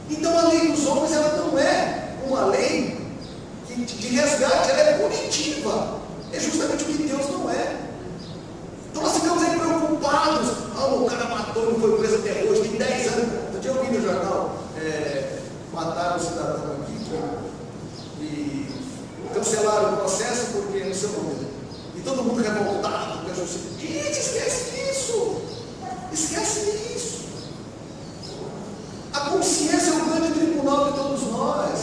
[SPEAKER 1] Então a lei dos homens, ela não é uma lei de resgate, ela é punitiva. É justamente o que Deus não é. Então nós ficamos aí preocupados. O cara matou, não foi preso até hoje, tem 10 anos. Eu tinha ouvido no jornal, mataram um cidadão aqui e cancelaram o processo porque não sei como. E todo mundo revoltado com a justiça. Gente, esquece isso. Esquece isso. A consciência é o grande tribunal de todos nós.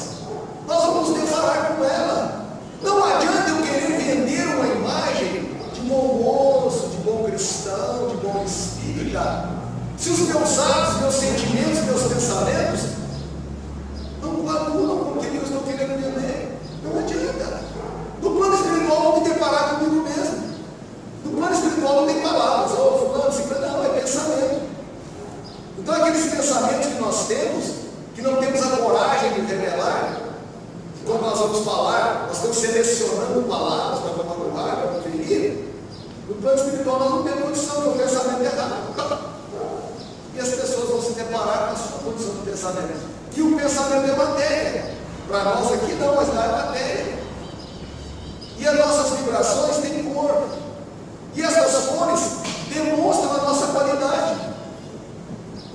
[SPEAKER 1] Nós vamos deparar com ela. Não adianta eu querer vender uma imagem de bom moço, de bom cristão, de bom espírita, se os meus atos, meus sentimentos, meus pensamentos não coadunam com aquilo que eu estou querendo entender, não adianta. No plano espiritual, eu vou me deparar comigo mesmo. No plano espiritual, não tem palavras. Fulano, ciclano, não, é pensamento. Então, aqueles pensamentos que nós temos, que não temos a coragem de revelar, quando nós vamos falar, nós estamos selecionando palavras para magoar, para ferir. No plano espiritual, nós não temos condição de um pensamento errado. E as pessoas vão se deparar com a sua condição de pensamento. E o pensamento é matéria. Para nós aqui não, mas lá é matéria. E as nossas vibrações têm cor. E essas cores demonstram a nossa qualidade.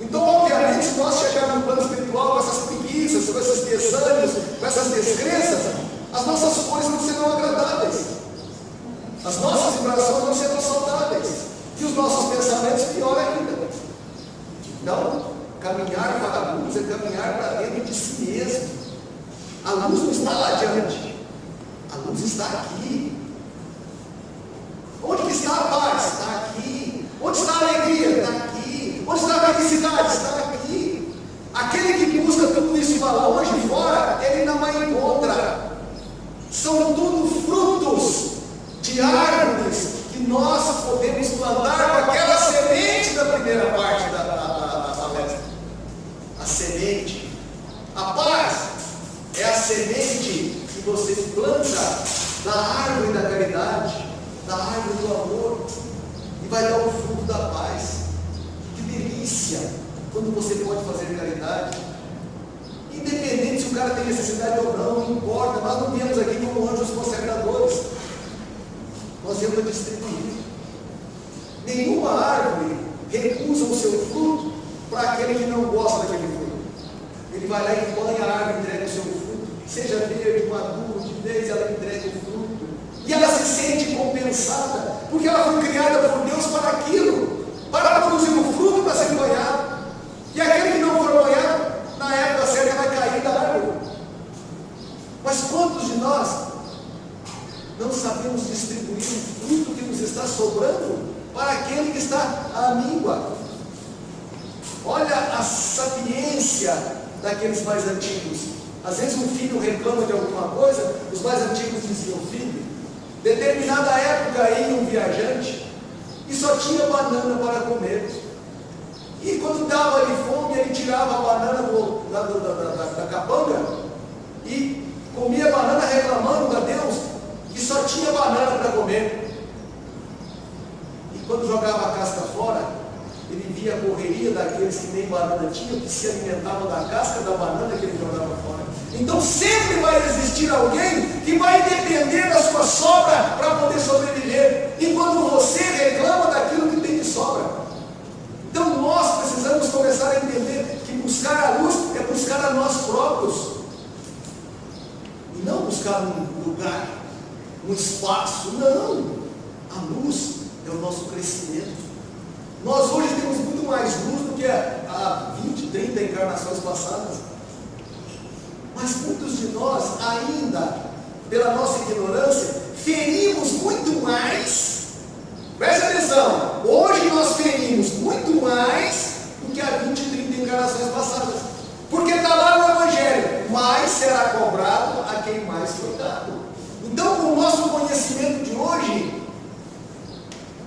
[SPEAKER 1] Então, obviamente, se nós chegarmos no plano espiritual com essas preguiças, com esses desânimos, com essas descrenças, as nossas cores não serão agradáveis. As nossas vibrações não serão saudáveis. E os nossos pensamentos, pior ainda. Então, caminhar para a luz é caminhar para dentro de si mesmo. A luz não está lá adiante. A luz está aqui. Onde está a paz? Está aqui. Onde está a alegria? Está aqui. Onde está a felicidade? Está aqui. Aquele que busca tudo isso lá longe fora, ele não vai encontrar. São tudo frutos de árvores que nós podemos plantar com aquela semente da primeira parte da palestra. A semente. A paz é a semente que você planta da árvore da caridade, da árvore do amor, e vai dar o fruto da paz. Que delícia quando você pode fazer caridade, independente se o cara tem necessidade ou não importa. Nós não viemos aqui como anjos conservadores, nós viemos a distribuir. Nenhuma árvore recusa o seu fruto para aquele que não gosta daquele fruto. Ele vai lá e põe a árvore, entrega o seu fruto, seja verde, maduro, de vez ela entrega o fruto. E ela se sente compensada, porque ela foi criada por Deus para aquilo, para produzir um fruto para ser banhado. E aquele que não for banhado, na época certa vai cair da árvore. Mas quantos de nós não sabemos distribuir o fruto que nos está sobrando para aquele que está à míngua? Olha a sapiência daqueles mais antigos. Às vezes um filho reclama de alguma coisa, os mais antigos diziam: filho, determinada época ia um viajante e só tinha banana para comer. E quando dava ali fome, ele tirava a banana da capanga e comia a banana, reclamando a Deus que só tinha banana para comer. E quando jogava a casca fora, ele via a correria daqueles que nem banana tinham, que se alimentavam da casca da banana que ele jogava fora. Então sempre vai existir alguém que vai depender da sua sobra para poder sobreviver, enquanto você reclama daquilo que tem de sobra. Então nós precisamos começar a entender que buscar a luz é buscar a nós próprios, e não buscar um lugar, um espaço. Não, a luz é o nosso crescimento. Nós hoje temos muito mais luz do que há 20, 30 encarnações passadas. Mas muitos de nós ainda, pela nossa ignorância, ferimos muito mais. Presta atenção, hoje nós ferimos muito mais do que há 20, 30 encarnações passadas. Porque está lá no Evangelho: mais será cobrado a quem mais foi dado. Então, com o nosso conhecimento de hoje,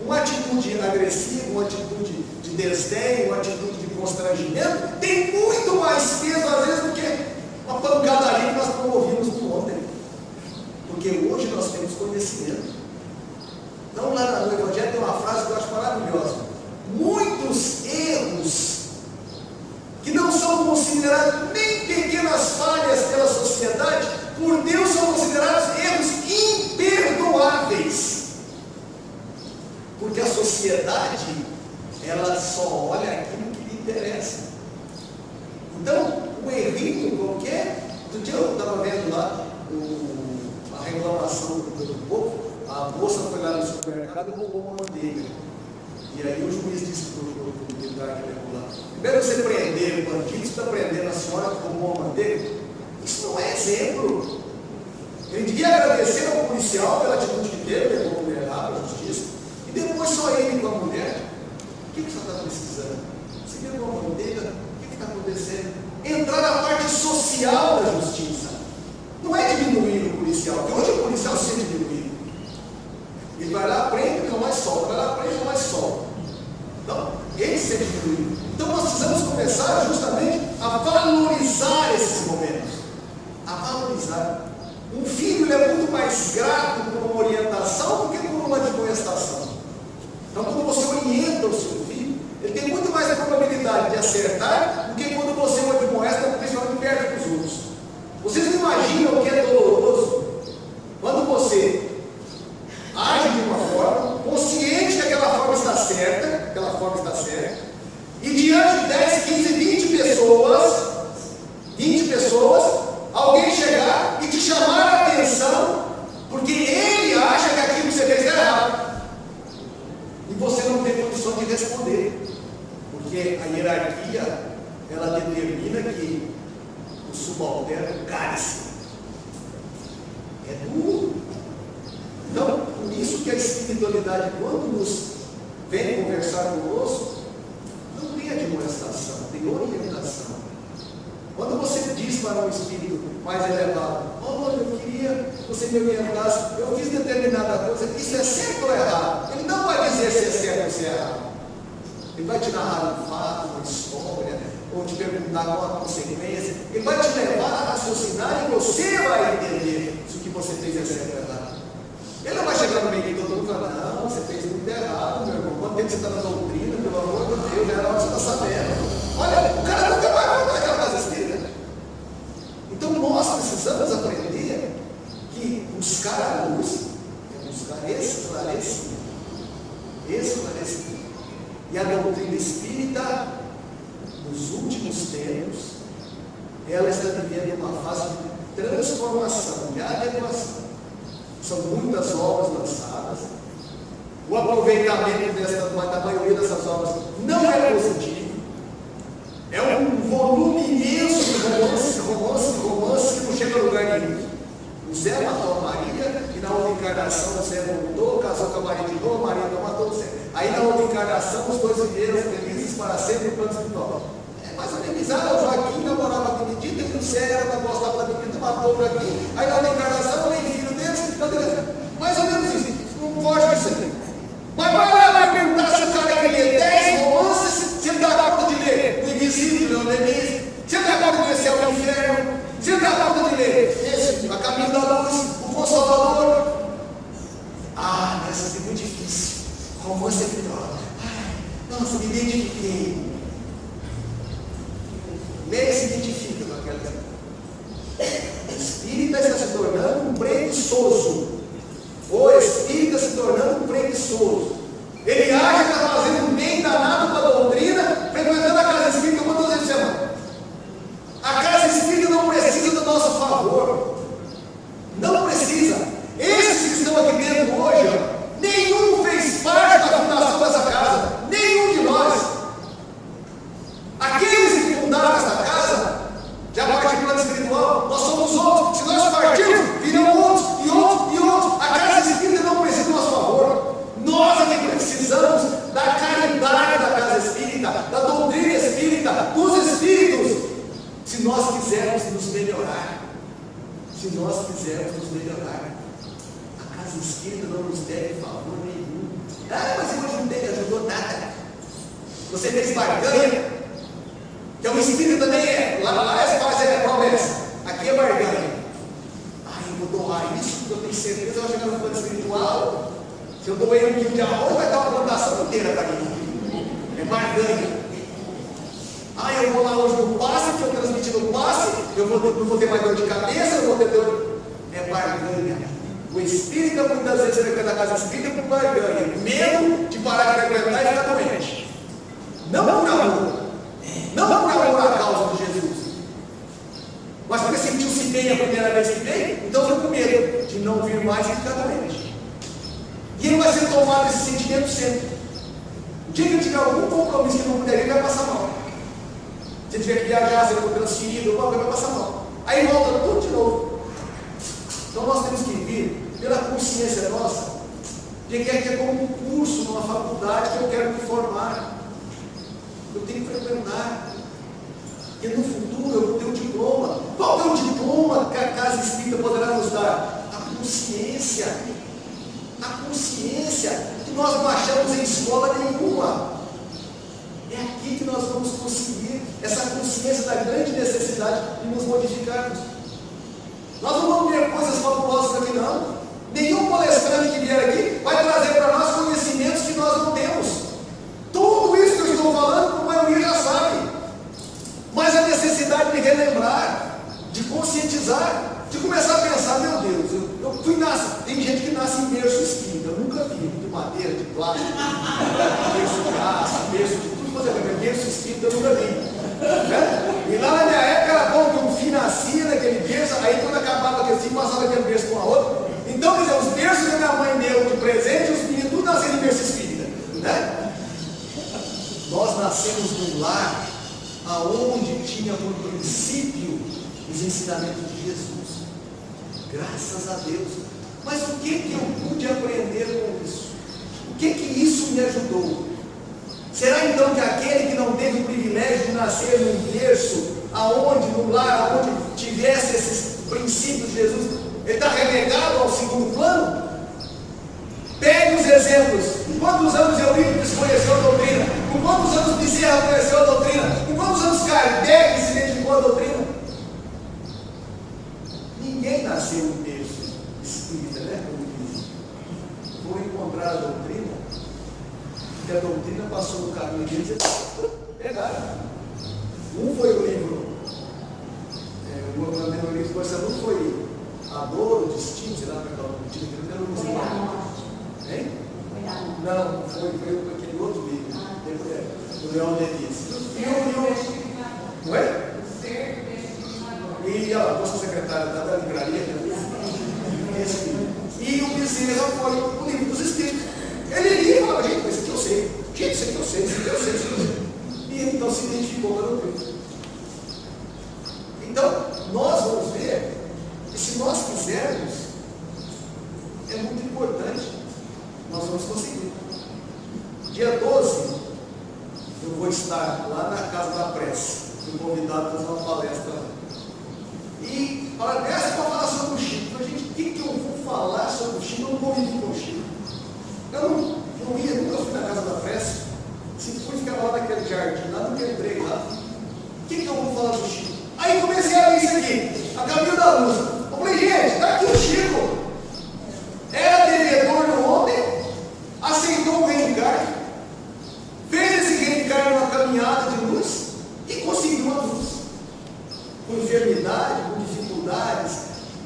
[SPEAKER 1] uma atitude agressiva, uma atitude de desdém, uma atitude de constrangimento tem muito mais peso às vezes do que uma pancadaria que nós promovimos no ontem. Porque hoje nós temos conhecimento. Então lá no Evangelho tem uma frase que eu acho maravilhosa: muitos erros que não são considerados nem pequenas falhas pela sociedade, por Deus são considerados erros imperdoáveis. Porque a sociedade, ela só olha aquilo que lhe interessa. Então, um errinho qualquer. Outro dia eu estava vendo lá a reclamação do povo. A moça foi lá no supermercado e roubou uma manteiga. E aí o juiz disse para o militar que levou lá: primeiro você prender o bandido, você está prendendo a senhora que roubou uma manteiga? Isso não é exemplo. Ele devia agradecer ao policial pela atitude que teve, levou a mulher lá para a justiça. E depois só ele com a mulher. O que você está precisando? Você Você vê uma bandeira, o que está acontecendo? Entrar na parte social da justiça. Não é diminuir o policial, porque hoje o policial se sente diminuído. Ele vai lá, prende, não mais solta, vai lá, prende, não mais solta. Não, ele se sente diminuído. Então nós precisamos começar justamente a valorizar esses momentos. A valorizar. Um filho é muito mais grato por uma orientação do que por uma admoestação. Então, quando você orienta o seu filho, ele tem muito mais a probabilidade de acertar do que quando você o admoesta, principalmente perto dos outros. Vocês não imaginam o que é doloroso quando você age de uma forma, consciente que aquela forma está certa, e diante de 10, 15, 20 pessoas, alguém chegar e te chamar a atenção, porque ele acha que aquilo que você fez é errado. E você não tem condição de responder. Porque a hierarquia, ela determina que o subalterno cale-se. É duro. Então, por isso que a espiritualidade, quando nos vem conversar conosco, não tem admoestação, tem orientação. Quando você diz para um espírito mais elevado, olha, eu queria que você me orientasse, eu fiz determinada coisa, isso é certo ou errado? Ele não vai dizer se é certo ou se é errado. Ele vai te narrar um fato, uma história, ou te perguntar qual a consequência. Ele vai te levar a raciocinar e você vai entender se o que você fez é certo ou errado. Ele não vai chegar no meio de todo mundo e falar, não, você fez muito errado, meu irmão. Quanto tempo você está na doutrina, pelo amor de Deus, já era hora que você está sabendo. Olha, o cara nunca vai voltar aquela casa espírita. Então nós precisamos aprender que buscar a luz é buscar esclarecimento. E a doutrina espírita, nos últimos tempos, ela está vivendo uma fase de transformação, de adequação. São muitas obras lançadas. O aproveitamento da maioria dessas obras não é positivo. É um volume imenso de romance que não chega a lugar nenhum. O Zé matou a Maria, e na outra encarnação o Zé voltou, casou com a Maria de novo, a Maria não matou o Zé. Aí na outra encarnação os dois viveram felizes para sempre no plano espiritual. Mas a inimizade, o Joaquim namorava a Benedita, e o Zé era da gostava da Benedita, matou o Joaquim. Aí na outra encarnação, nem filho deles, mais ou menos isso. Não foge disso aqui. Mas vai lá, vai perguntar se o cara quer ler 10 romances, se ele dá conta de ler o Invisível, o Nemesis, se ele dá conta de ler Céu e Inferno, se ele dá conta de ler esse, A Caminho da Luz, o Consolador. Ah, mas isso é muito difícil. Romance é melhor. Ai, nossa, me identifiquei. Nem se identifica com aquela. O espírita está se tornando um preguiçoso. O espírita se tornando um preguiçoso. Ele acha que está fazendo um bem danado para a doutrina, frequentando a casa espírita quantas vezes por semana. A casa espírita não precisa do nosso favor. Não precisa. Esses que estão aqui dentro hoje, nenhum fez parte da fundação dessa casa. Nenhum de nós. Aqueles que fundaram essa casa, já parte do plano espiritual, nós somos outros. Se nós partirmos, virão outros e outros e outros. A casa espírita não precisa do nosso favor. Nós é que precisamos da caridade da casa espírita, da doutrina espírita, dos espíritos. Se nós quisermos nos melhorar, a casa espírita não nos deve favor nenhum. Ah, mas eu não ajudou nada. Você fez barganha, que é um espírito também é. Lá é promessa, aqui é barganha. Ah, eu vou doar isso, porque eu tenho certeza que eu vou chegar no plano espiritual. Se eu doei 1 quilo de arroz, vai dar uma plantação inteira para mim. É barganha. Ah, eu vou lá hoje no passe, que eu transmiti no passe, eu não vou ter mais dor de cabeça, eu vou ter dor. É barganha. O espírita muitas vezes frequenta a casa espírita por barganha. Medo de parar de frequentar e ficar doente. Não por amor. Não por amor à causa de Jesus. Mas porque sentiu-se bem a primeira vez que veio, então ficou com medo de não vir mais e ficar doente. E ele vai ser tomado esse sentimento sempre. O dia que ele tiver algum compromisso que não puder, ele vai passar mal. Se tiver que viajar, se ele for transferido, ele vai passar mal. Aí volta tudo de novo. Então nós temos que vir pela consciência nossa de que é como um curso numa faculdade que eu quero me formar. Eu eu tenho que frequentar. E no futuro eu vou ter um diploma. Qual é o diploma que a casa espírita poderá nos dar? A consciência. A consciência que nós não achamos em escola nenhuma. É aqui que nós vamos conseguir essa consciência da grande necessidade de nos modificarmos. Nós não vamos ter coisas fabulosas aqui não. Nenhum palestrante que vier aqui vai trazer para nós conhecimentos que nós não temos. Tudo isso que eu estou falando, a maioria já sabe. Mas a necessidade de relembrar, de conscientizar, de começar a pensar, meu Deus, eu fui nascer. Tem gente que nasce em berço espírita, eu nunca vi, de madeira, de plástico, berço de aço, berço de tudo, mas berço espírita eu nunca vi. Né? E lá na minha época era bom que um filho nascia naquele berço, aí quando acabava aquele filho, passava aquele berço com a outra. Então, quer dizer, os berços que minha mãe deu de presente, os meninos tudo nasceram em berço espírita. Né? Nós nascemos num lar aonde tinha por princípio os ensinamentos de Jesus. Graças a Deus. Mas o que eu pude aprender com isso? O que isso me ajudou? Será então que aquele que não teve o privilégio de nascer num berço, aonde, num lar, aonde tivesse esses princípios de Jesus, ele está relegado ao segundo plano? Pegue os exemplos. Com quantos anos Eurípides conheceu a doutrina? Com quantos anos Bezerra conheceu a doutrina? Com quantos anos Kardec se identificou a doutrina? Ninguém nasceu em berço espírita, né? Foi encontrar a doutrina, e a doutrina passou no caminho deles e pegaram. Um foi o livro, o meu livro de um foi A Dor, o Destino, sei lá como é que é o título, eu não sei lá. Hein? Não, foi aquele outro livro, do Leão Denis. Não é? E a nossa secretária da livraria, esse livro. E o Bezerra foi o livro dos Espíritos. Ele lia e falava, gente, esse aqui eu sei. Gente, esse aqui eu sei, esse aqui eu sei, esse aqui eu sei. E ele então se identificou com a doutrina. Então, nós vamos ver que se nós quisermos, é muito importante, nós vamos conseguir. Dia 12, eu vou estar lá na Casa da Prece. Fui convidado para fazer uma palestra lá. E falaram, para falar sobre o Chico. Eu falei, gente, o que eu vou falar sobre o Chico? Eu não convivi com o Chico. Eu não ia, nunca fui na Casa da Prece. Se fui ficar lá naquele jardim, lá nunca entrei lá. O que eu vou falar do Chico? Aí comecei a ler isso aqui, a Caminho da Luz. Eu falei, gente, está aqui o Chico. Era devedor do homem, aceitou o reencarne, fez esse reencarne numa caminhada de luz e conseguiu a luz. Com enfermidade, com dificuldades,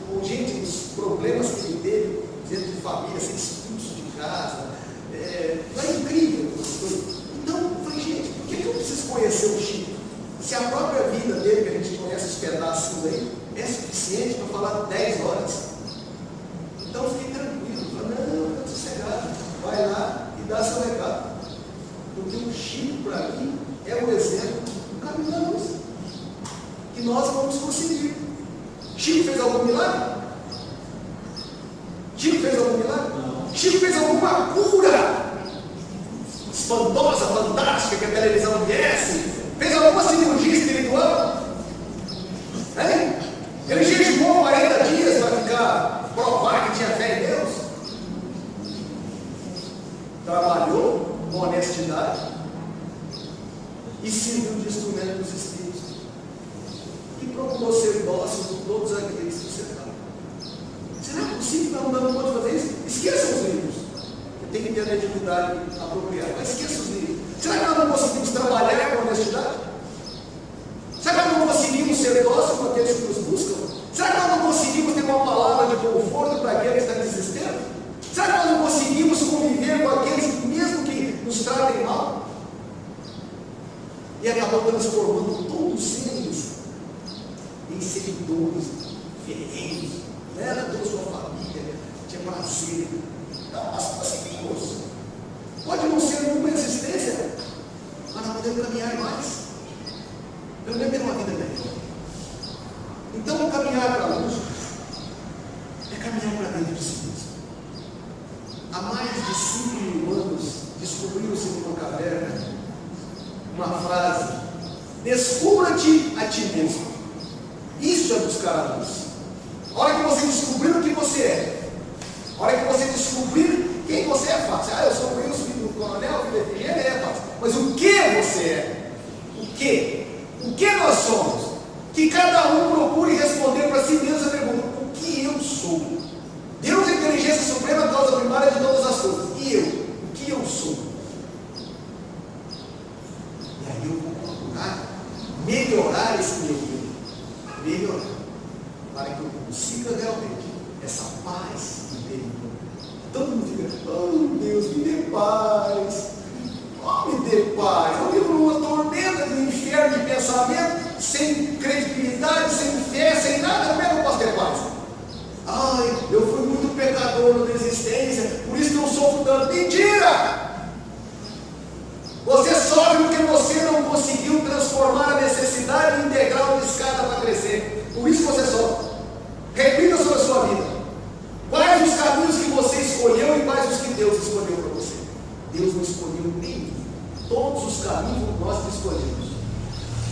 [SPEAKER 1] com gente, os problemas que ele teve dentro de família, ser expulso de casa. É incrível essas coisas. Então, eu falei, gente, por que eu preciso conhecer o Chico? Se a própria vida dele, que a gente conhece os pedaços aí, é suficiente para falar 10 horas. Então eu fiquei tranquilo, falei, não, está sossegado, vai lá e dá seu recado. Porque o Chico, para mim, é o exemplo do caminho da luz, que nós vamos conseguir. Chico fez algum milagre? Chico fez algum milagre? Não. Chico fez alguma cura espantosa, fantástica, que a televisão viesse? Fez alguma cirurgia espiritual? Hein? Ele jejuou 40 dias para ficar, provar que tinha fé em Deus? Trabalhou com honestidade e serviu de instrumento dos Espíritos. E procurou ser dócil com todos aqueles que cercaram. Será possível que nós não damos conta de fazer isso? Esqueçam os livros. Tem que ter a atividade apropriada, mas esqueça os livros. Será que nós não conseguimos trabalhar com honestidade? Será que nós não conseguimos ser dóceis com aqueles que nos buscam? Será que nós não conseguimos ter uma palavra de conforto para aqueles que estão em desespero? Será que nós não conseguimos conviver com aqueles que, mesmo que nos tratem mal? E acabou transformando todos eles em seguidores ferrenhos. Não era toda a sua família, tinha prazer. Então, nós conseguimos. Pode não ser uma existência, mas nós podemos caminhar mais. Eu lembro de uma vida melhor. Então, caminhar para a luz é caminhar para dentro de si mesmo. Há mais de 5.000 anos, descobriu-se numa caverna uma frase Descubra-te a ti mesmo. Isso é buscar a luz. A hora que você descobrir o que você é, a hora que você descobrir quem você é, fácil. Eu sou o Wilson, filho do coronel, filho da FGM, é fácil. Mas o que você é? O que? O que nós somos? Que cada um procure responder para si mesmo a pergunta: o que eu sou? Deus é a inteligência suprema, a causa primária de todas as coisas. E eu? O que eu sou? E aí eu vou procurar melhorar esse meu eu. Melhorar. Para que eu consiga realmente essa paz interior. Todo mundo fica: oh Deus, me dê paz. Oh, me dê paz. Eu vivo numa tormenta de inferno de pensamento, sem credibilidade, sem fé, sem nada. Como é que eu posso ter paz? Ai, eu fui muito pecador na existência, por isso que eu sofro tanto. Mentira! Você sofre porque você não conseguiu transformar a necessidade integral de escada para crescer. Por isso que você sofre. Reflita sobre a sua vida. Quais os caminhos que você escolheu e quais os que Deus escolheu para você? Deus não escolheu nenhum. Todos os caminhos nós que escolhemos.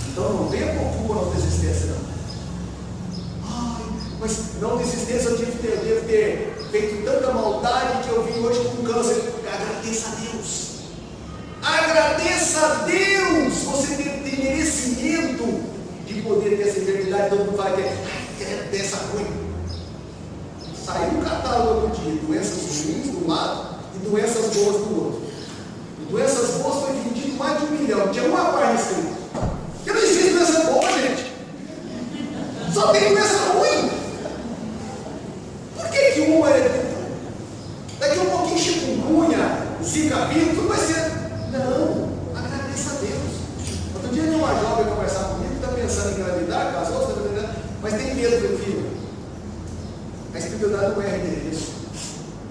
[SPEAKER 1] Então não venha por culpa não desistência, não. Ai, mas não desistência eu devo ter feito tanta maldade que eu vim hoje com câncer. Agradeça a Deus. Agradeça a Deus. Você tem merecimento de poder ter essa eternidade. Todo mundo fala que é dessa ruim. Saiu um catálogo outro dia: doenças ruins do lado e doenças boas do outro. E doenças boas foi vendido mais de 1 milhão. Tinha uma página escrita. Eu não existe doença boa, gente. Só tem doença ruim. Por que uma é. Daqui a um pouquinho chikungunya, zika vírus, tudo vai ser. Não, agradeça a Deus. Outro dia tinha uma jovem conversar comigo que está pensando em engravidar, casou, está engravidando, mas tem medo do filho. A espiritualidade não é endereço.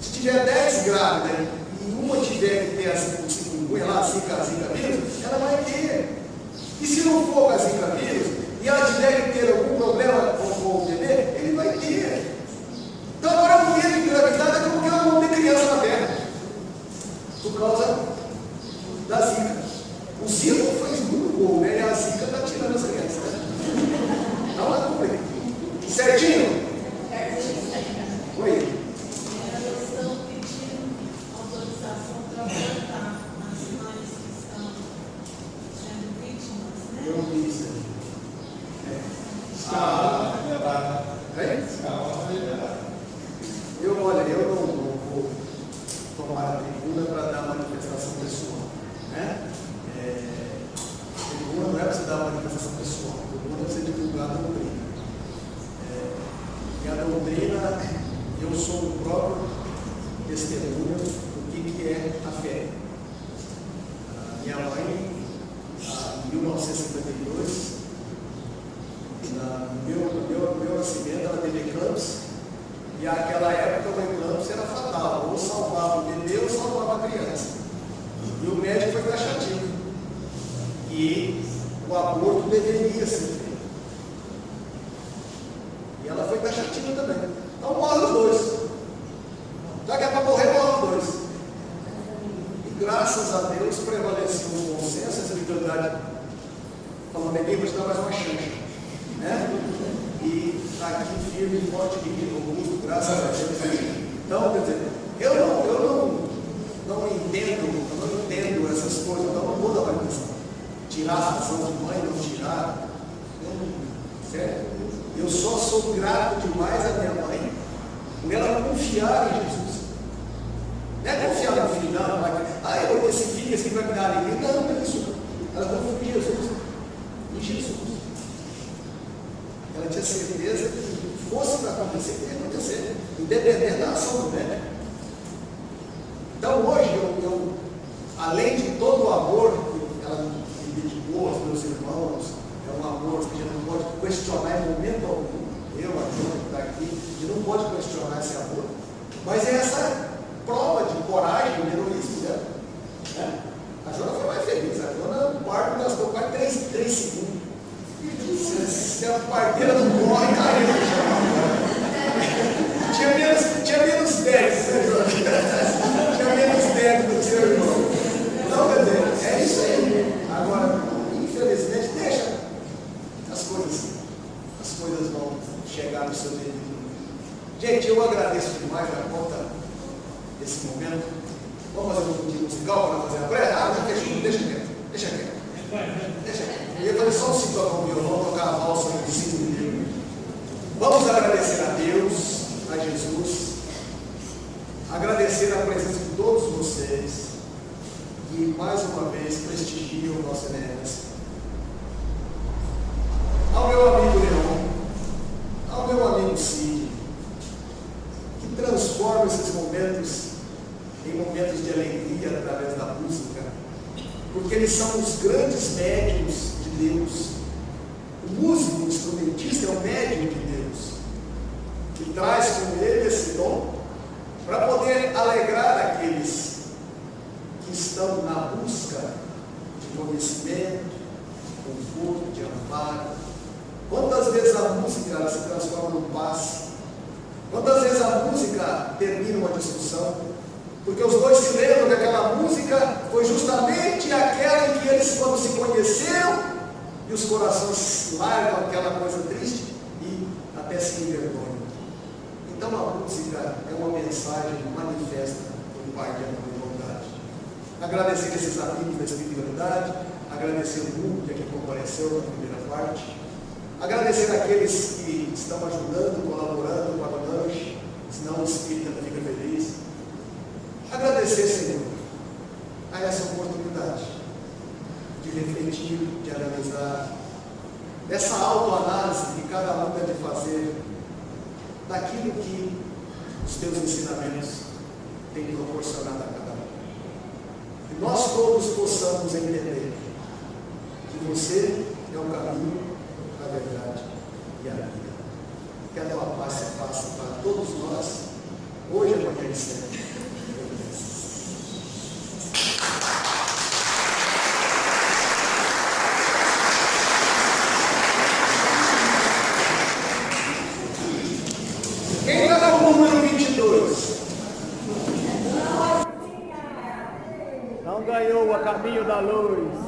[SPEAKER 1] Se tiver 10 grávidas e uma tiver que ter a chikungunya lá, zika vírus, ela vai ter. E se não for com a zika vírus, e ela tiver que ter algum problema com o bebê, ele vai ter. Então agora o medo de engravidar é como que ela não tem criança na terra. Por causa da zika. O Zico fez muito gol, né? E a zika está tirando as crianças. Né? Não é complicado. Certinho? Oi.
[SPEAKER 4] Elas estão pedindo autorização para abortar as mães que estão sendo vítimas, né?
[SPEAKER 1] Eu vi isso aí. Eu não vou tomar a tribuna para dar manifestação pessoal. Né? Tribuna não é para você dar manifestação pessoal, tribuna é para você divulgar a doutrina. E a doutrina, eu sou o próprio testemunho do que é a fé. Minha mãe, em 1952, no meu nascimento, ela teve eclâmpsia. E naquela época o eclâmpsia era fatal, ou salvava o bebê ou salvava a criança. E o médico foi taxativo. E o aborto deveria ser feito. E ela foi taxativa também. Então morre os dois. Já que é para morrer, morre os dois. E graças a Deus prevaleceu o consenso, a espiritualidade falou: ninguém vai te dar mais uma chance. Né? E está aqui firme, forte, robusto, graças a Deus. Então, quer dizer, eu não entendo essas coisas, então não vou dar atenção. Tirar a razão de mãe, não tirar. Certo? Eu só sou grato demais à minha mãe por ela confiar em Jesus. Não é confiar no filho, não. Eu vou ter esse filho vai me dar alegria. Não, não é isso. Ela confiou em Jesus. Em Jesus. Ela tinha certeza que o que fosse para acontecer, que ia acontecer, independente da ação do médico. Então hoje, além de todo o amor que ela me dedicou aos meus irmãos, é um amor que a gente não pode questionar em momento algum. Eu, a Jona que está aqui, a gente não pode questionar esse amor. Mas é essa prova de coragem, de heroísmo dela. Né? A Jona foi mais feliz. A Jona, no quarto, gastou quase 3 segundos. Se a parteira não morre, caiu no chão. Tinha menos 10, né, Jona? Tinha menos 10 do seu irmão. Então, quer dizer, é isso aí. Agora, infelizmente, deixa coisas vão chegar no seu devido. Gente, eu agradeço demais a conta desse momento. Vamos fazer um pouquinho musical para fazer a pré? Ah, não, deixa quieto. Eu ia fazer só um ciclo com o violão, tocar a valsa no 5 minutos. Vamos agradecer a Deus, a Jesus, agradecer a presença de todos vocês que mais uma vez prestigiam o nosso NS. Ao meu amigo Leon, ao meu amigo Cid, que transforma esses momentos em momentos de alegria através da música, porque eles são os grandes médiuns de Deus. O músico, o instrumentista é o médium de Deus, que traz com ele esse dom para poder alegrar aqueles que estão na busca de conhecimento, conforto, de amparo. Quantas vezes a música se transforma num passe? Quantas vezes a música termina uma discussão? Porque os dois se lembram que aquela música foi justamente aquela em que eles, quando se conheceram, e os corações largam aquela coisa triste e até se envergonham. Então a música é uma mensagem manifesta do Pai de amor e bondade. Agradecer esses amigos da espiritualidade, agradecer o grupo que aqui compareceu na primeira parte, agradecer aqueles que estão ajudando, colaborando, pagando lanche, senão o espírito não fica feliz. Agradecer, Senhor, a essa oportunidade de refletir, de analisar, dessa autoanálise que cada um deve fazer daquilo que os teus ensinamentos têm proporcionado a cada um. Que nós todos possamos entender que você é o caminho, a verdade e a vida. Que a tua paz se faça para todos nós, hoje, amanhã e sempre. Quem está com o número 22?
[SPEAKER 2] Não ganhou a caminho da luz.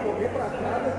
[SPEAKER 1] Correr para trás.